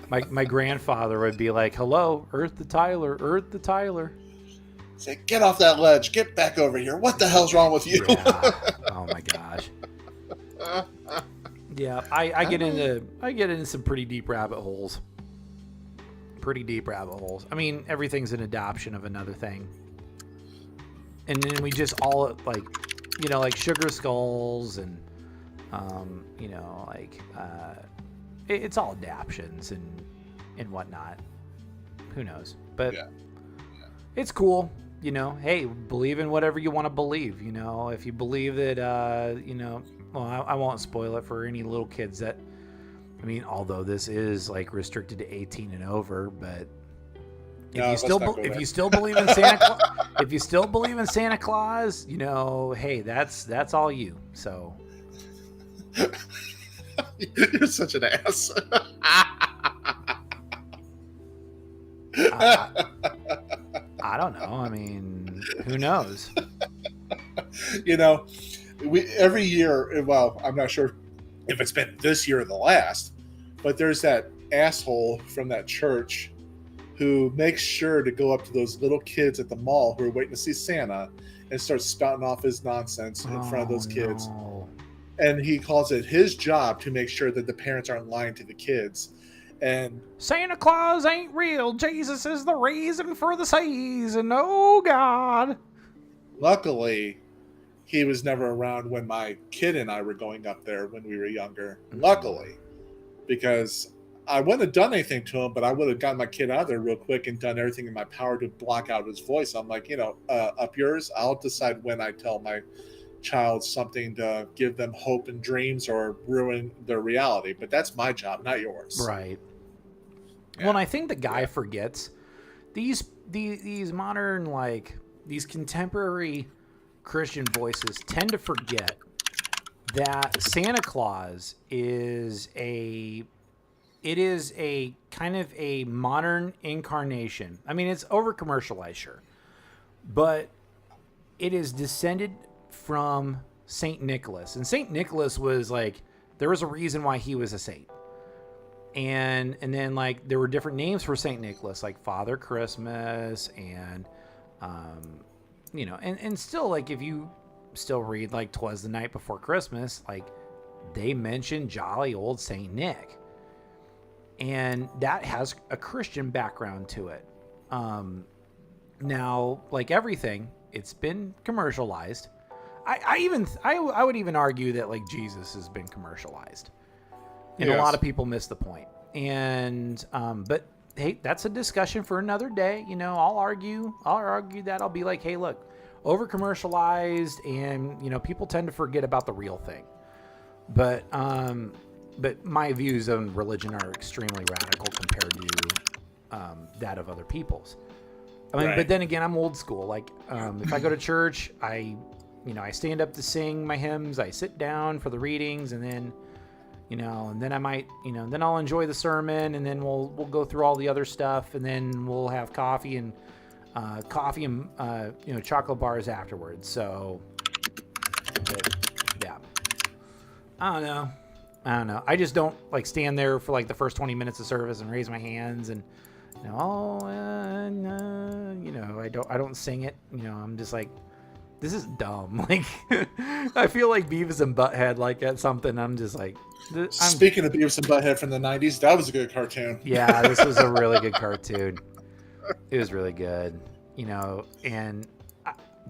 Speaker 1: My grandfather would be like, hello, Earth to Tyler.
Speaker 2: Say, get off that ledge. Get back over here. What the hell's wrong with you?
Speaker 1: Yeah. Oh my gosh. Yeah, I get into some pretty deep rabbit holes. I mean, everything's an adoption of another thing. And then we just all like, you know, like sugar skulls and you know, like it's all adaptions and whatnot. Who knows? But yeah. It's cool. You know, hey, believe in whatever you want to believe. You know, if you believe that, you know, well, I won't spoil it for any little kids that, I mean, although this is like restricted to 18 and over, but if you still believe in Santa Claus, if you still believe in Santa Claus, you know, hey, that's all you. So
Speaker 2: you're such an ass.
Speaker 1: I don't know. I mean, who knows?
Speaker 2: You know, every year, well, I'm not sure if it's been this year or the last, but there's that asshole from that church who makes sure to go up to those little kids at the mall who are waiting to see Santa and starts spouting off his nonsense in front of those kids.
Speaker 1: No.
Speaker 2: And he calls it his job to make sure that the parents aren't lying to the kids. And
Speaker 1: Santa Claus ain't real. Jesus is the reason for the season. Oh, God.
Speaker 2: Luckily, he was never around when my kid and I were going up there when we were younger. Luckily. Because I wouldn't have done anything to him, but I would have gotten my kid out of there real quick and done everything in my power to block out his voice. I'm like, you know, up yours, I'll decide when I tell my child something to give them hope and dreams or ruin their reality. But that's my job, not yours.
Speaker 1: Right. Yeah. Well, and I think the guy forgets these modern, like, these contemporary Christian voices tend to forget that Santa Claus is a kind of a modern incarnation. I mean, it's over commercialized, sure, but it is descended from Saint Nicholas, and Saint Nicholas was like, there was a reason why he was a saint. And then, like, there were different names for St. Nicholas, like Father Christmas and, you know, and still, like, if you still read, like, 'Twas the Night Before Christmas, like, they mention jolly old St. Nick. And that has a Christian background to it. Now, like everything, it's been commercialized. I would even argue that, like, Jesus has been commercialized. And yes. A lot of people miss the point. And, but hey, that's a discussion for another day. You know, I'll argue that. I'll be like, hey, look, over commercialized, and, you know, people tend to forget about the real thing. But my views on religion are extremely radical compared to that of other people's. I mean, right. But then again, I'm old school. Like, if I go to church, I stand up to sing my hymns. I sit down for the readings, and then, you know, and then I might, you know, then I'll enjoy the sermon, and then we'll go through all the other stuff, and then we'll have coffee and you know, chocolate bars afterwards. So, but, yeah, I don't know. I just don't, like, stand there for, like, the first 20 minutes of service and raise my hands and No, I don't sing it. I'm just like, this is dumb. Like, I feel like Beavis and Butthead, like at something. I'm just like,
Speaker 2: Speaking of Beavis and Butthead from the 90s, that was a good cartoon.
Speaker 1: Yeah, this was a really good cartoon. It was really good,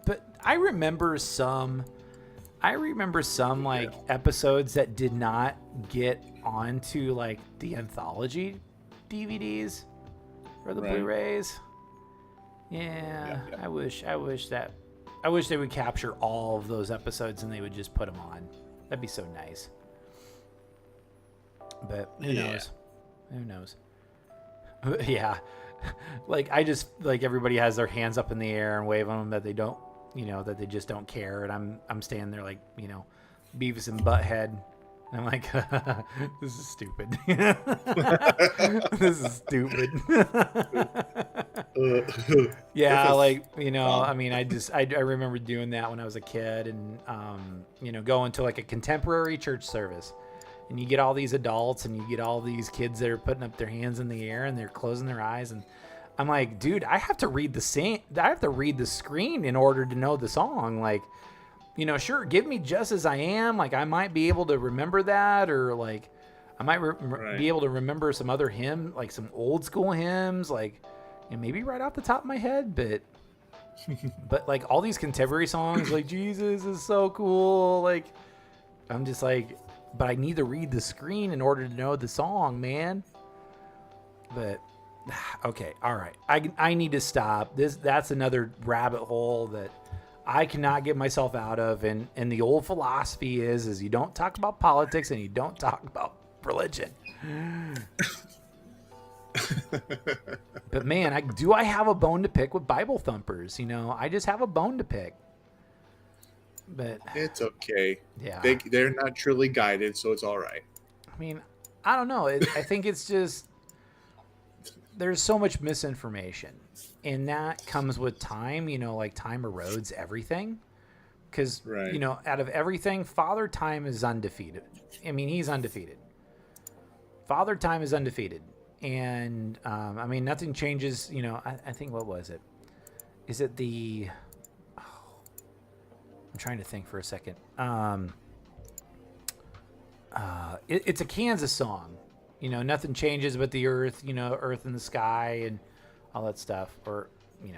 Speaker 1: but I remember some like episodes that did not get onto like the anthology DVDs or the Blu-rays. Yeah. I wish they would capture all of those episodes and they would just put them on. That'd be so nice. But who knows? Yeah. Like everybody has their hands up in the air and waving them that they don't, that they just don't care. And I'm standing there like, Beavis and Butthead. And I'm like, this is stupid. This is stupid. Yeah, like, I mean, I remember doing that when I was a kid and, going to like a contemporary church service. And you get all these adults and you get all these kids that are putting up their hands in the air and they're closing their eyes. And I'm like, dude, I have to read the screen in order to know the song. Like, sure, give me Just As I Am. Like, I might be able to remember that, or like, I might be able to remember some other hymn, like some old school hymns, like, maybe right off the top of my head. But like all these contemporary songs, like Jesus is so cool. Like, I'm just like, but I need to read the screen in order to know the song, man. But okay, all right, I need to stop. That's another rabbit hole that I cannot get myself out of. And the old philosophy is you don't talk about politics and you don't talk about religion. But man, I have a bone to pick with Bible thumpers. I just have a bone to pick. But
Speaker 2: it's okay.
Speaker 1: Yeah,
Speaker 2: they're not truly guided, so it's all right.
Speaker 1: I mean, I don't know. I think it's just there's so much misinformation, and that comes with time. Like time erodes everything. Because out of everything, Father Time is undefeated. I mean, he's undefeated. Father Time is undefeated, and I mean, nothing changes. I think, what was it? Is it the? I'm trying to think for a second. It's a Kansas song. Nothing changes but the earth, earth and the sky and all that stuff. Or,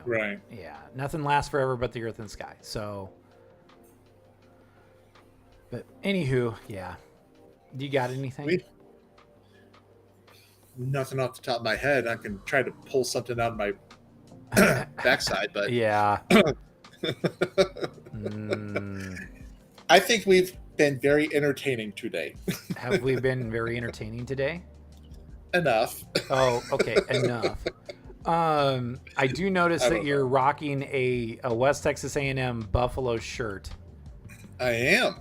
Speaker 2: Right.
Speaker 1: Yeah. Nothing lasts forever but the earth and sky. So, but anywho, yeah. Do you got anything?
Speaker 2: Nothing off the top of my head. I can try to pull something out of my backside, but
Speaker 1: yeah.
Speaker 2: I think we've been very entertaining today.
Speaker 1: Have we been very entertaining today?
Speaker 2: Enough.
Speaker 1: Oh, okay, enough. I do notice that you're rocking a West Texas A&M Buffalo shirt.
Speaker 2: I am.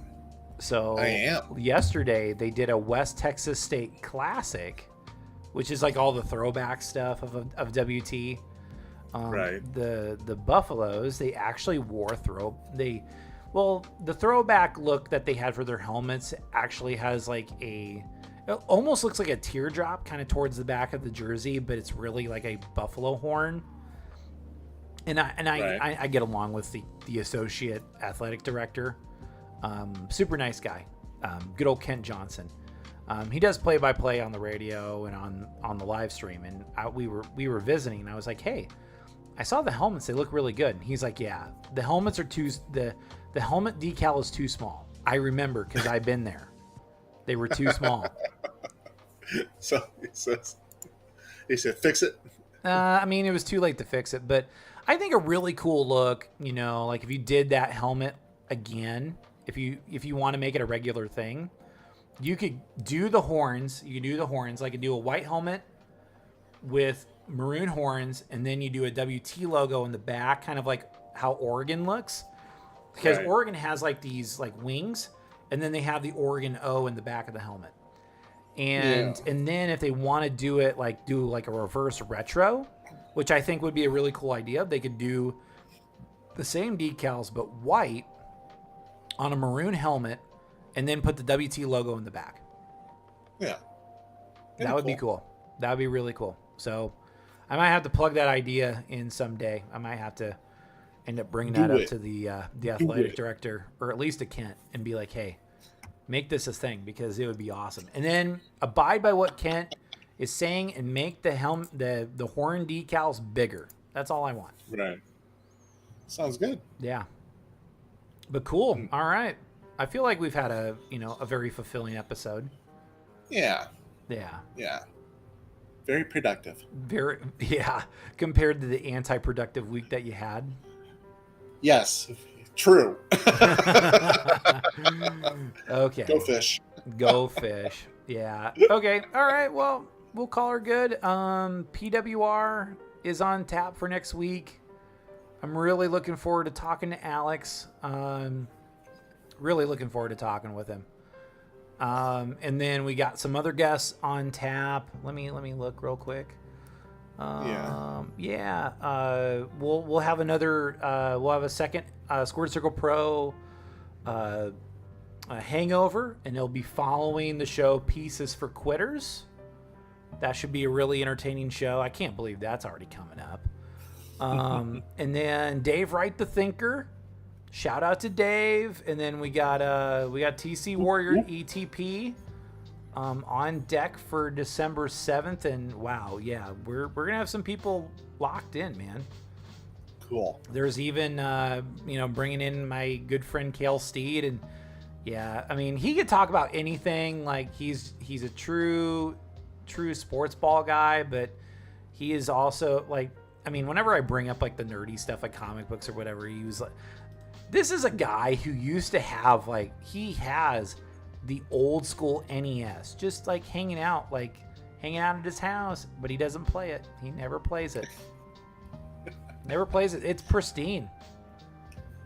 Speaker 1: So
Speaker 2: I am.
Speaker 1: Yesterday they did a West Texas State Classic, which is like all the throwback stuff of WT.
Speaker 2: Right.
Speaker 1: The Buffaloes, they actually wore the throwback look that they had for their helmets actually has like it almost looks like a teardrop kind of towards the back of the jersey, but it's really like a buffalo horn. And I get along with the associate athletic director. Super nice guy. Good old Kent Johnson. He does play-by-play on the radio and on the live stream. And we were visiting, and I was like, hey, I saw the helmets. They look really good. And he's like, yeah, the helmets are the helmet decal is too small. I remember because I've been there. They were too small.
Speaker 2: So he said, fix it.
Speaker 1: I mean, it was too late to fix it, but I think a really cool look, like if you did that helmet again, if you want to make it a regular thing, you could do the horns. You could do the horns, like you do a white helmet with maroon horns, and then you do a WT logo in the back, kind of like how Oregon looks, because Oregon has like these like wings, and then they have the Oregon O in the back of the helmet. And then if they want to do like a reverse retro, which I think would be a really cool idea, they could do the same decals but white on a maroon helmet, and then put the WT logo in the back.
Speaker 2: Yeah.
Speaker 1: That would be cool. That would be really cool. So I might have to plug that idea in someday. I might have to end up bringing that up to the athletic director, or at least to Kent, and be like, hey, make this a thing, because it would be awesome. And then abide by what Kent is saying and make the horn decals bigger. That's all I want.
Speaker 2: Right. Sounds good.
Speaker 1: Yeah. But cool. All right. I feel like we've had a very fulfilling episode.
Speaker 2: Yeah.
Speaker 1: Yeah.
Speaker 2: Yeah. Very productive.
Speaker 1: Compared to the anti-productive week that you had.
Speaker 2: Yes. True.
Speaker 1: Okay.
Speaker 2: Go fish.
Speaker 1: Go fish. Yeah. Okay. All right. Well, we'll call her good. PWR is on tap for next week. I'm really looking forward to talking to Alex. Really looking forward to talking with him. And then we got some other guests on tap. Let me look real quick. We'll have another. We'll have a second Squared Circle Pro hangover, and it'll be following the show Pieces for Quitters. That should be a really entertaining show. I can't believe that's already coming up. And then Dave Wright the Thinker. Shout out to Dave. And then we got TC Warrior ETP on deck for December 7th. And wow, yeah, we're gonna have some people locked in, man.
Speaker 2: Cool.
Speaker 1: There's even bringing in my good friend Kale Steed, and yeah, I mean, he could talk about anything. Like he's a true sports ball guy, but he is also like, I mean, whenever I bring up like the nerdy stuff, like comic books or whatever, he was like, this is a guy who used to have he has the old school NES, just like hanging out at his house, but he doesn't play it. He never plays it. Never plays it. It's pristine.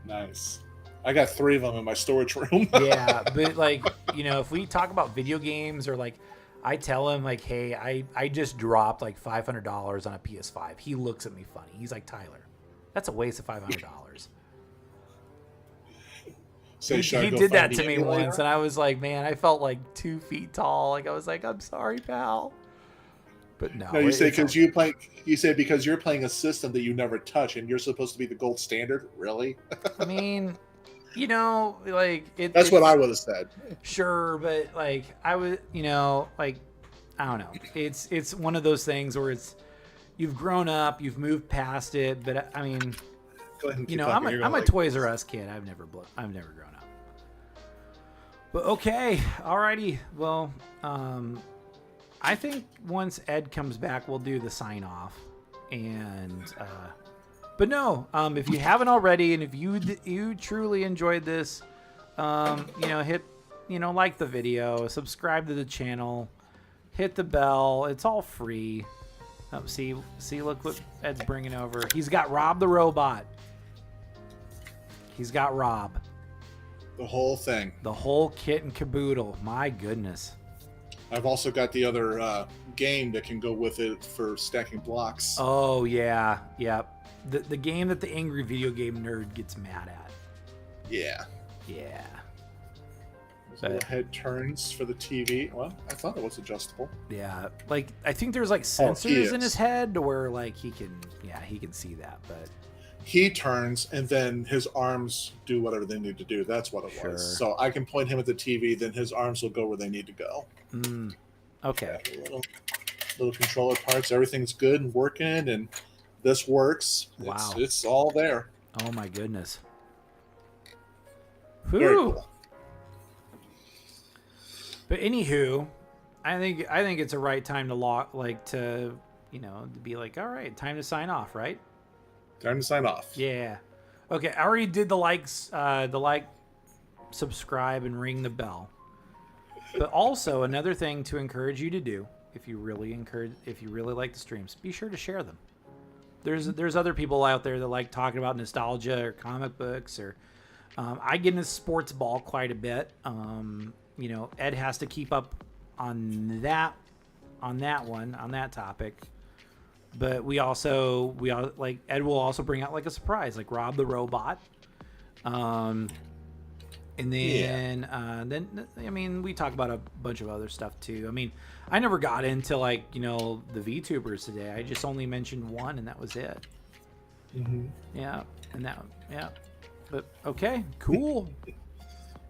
Speaker 2: Nice. I got 3 of them in my storage room.
Speaker 1: Yeah, but if we talk about video games, or I tell him hey, I just dropped $500 on a PS5. He looks at me funny. He's like, Tyler, that's a waste of $500. He did that to me once, and I was like, man, I felt 2 feet tall. I was like, I'm sorry, pal. But no.
Speaker 2: No, you say because you're playing a system that you never touch, and you're supposed to be the gold standard. Really?
Speaker 1: I mean,
Speaker 2: that's what I would have said.
Speaker 1: Sure, but I was, I don't know. It's one of those things where you've grown up, you've moved past it. But I mean,
Speaker 2: go ahead and
Speaker 1: I'm a Toys R Us kid. I've never grown up. But okay, alrighty. Well, I think once Ed comes back, we'll do the sign off. And but no, if you haven't already, and if you truly enjoyed this, hit like the video, subscribe to the channel, hit the bell. It's all free. See, look what Ed's bringing over. He's got Rob the robot. He's got Rob.
Speaker 2: The whole thing. The
Speaker 1: whole kit and caboodle. My goodness.
Speaker 2: I've also got the other game that can go with it for stacking blocks.
Speaker 1: Oh, yeah. Yep. The game that the angry video game nerd gets mad at.
Speaker 2: Yeah.
Speaker 1: Yeah.
Speaker 2: So head turns for the TV. Well, I thought it was adjustable.
Speaker 1: Yeah. I think there's sensors in his head to where he can see that, but
Speaker 2: he turns and then his arms do whatever they need to do. That's what it was. So I can point him at the TV, then his arms will go where they need to go.
Speaker 1: Okay.
Speaker 2: Yeah, little controller parts. Everything's good and working, and this works.
Speaker 1: Wow.
Speaker 2: It's all there.
Speaker 1: Oh my goodness.
Speaker 2: Very cool.
Speaker 1: But anywho, I think it's a right time to be all right, time to sign off, right?
Speaker 2: Time to sign off.
Speaker 1: Yeah. Okay, I already did the subscribe and ring the bell. But also another thing to encourage you to do, if you really like the streams, be sure to share them. There's other people out there that like talking about nostalgia or comic books, or I get into sports ball quite a bit. Ed has to keep up on that topic. But we Ed will also bring out a surprise, like Rob the robot. And then, I mean, we talk about a bunch of other stuff too. I mean, I never got into like, the VTubers today. I just only mentioned one, and that was it.
Speaker 2: Mm-hmm.
Speaker 1: Yeah, yeah. But okay, cool.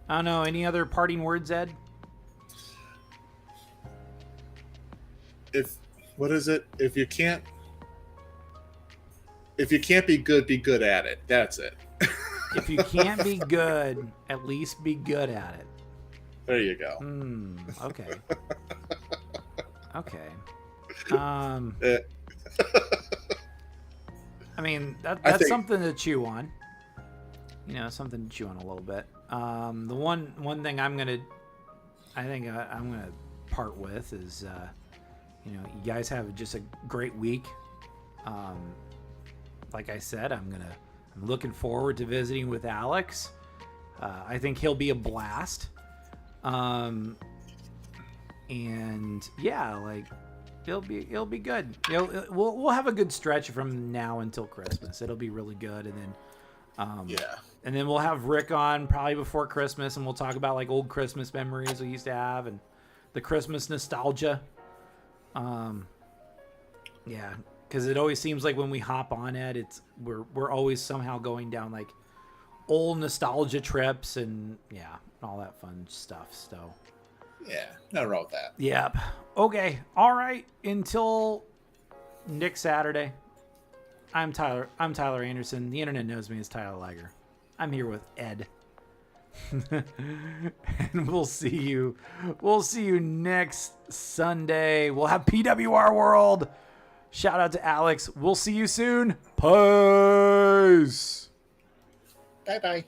Speaker 1: I don't know. Any other parting words, Ed?
Speaker 2: What is it? If you can't be good at it. That's it.
Speaker 1: If you can't be good, at least be good at it.
Speaker 2: There you go.
Speaker 1: Okay. Okay. I mean, that's something to chew on. Something to chew on a little bit. The one thing I'm gonna part with is, you guys have just a great week. Like I said, I'm looking forward to visiting with Alex. I think he'll be a blast. And yeah, like it'll be good. We'll have a good stretch from now until Christmas. It'll be really good, and then and then we'll have Rick on probably before Christmas, and we'll talk about like old Christmas memories we used to have and the Christmas nostalgia. Yeah, because it always seems like when we hop on it, we're always somehow going down like old nostalgia trips and all that fun stuff. So
Speaker 3: yeah, nothing wrong with that.
Speaker 1: Yep. Okay. All right. Until next Saturday. I'm Tyler Anderson. The internet knows me as Tyler Liger. I'm here with Ed. And we'll see you next Sunday. We'll have PWR World. Shout out to Alex. We'll see you soon. Peace.
Speaker 3: Bye-bye.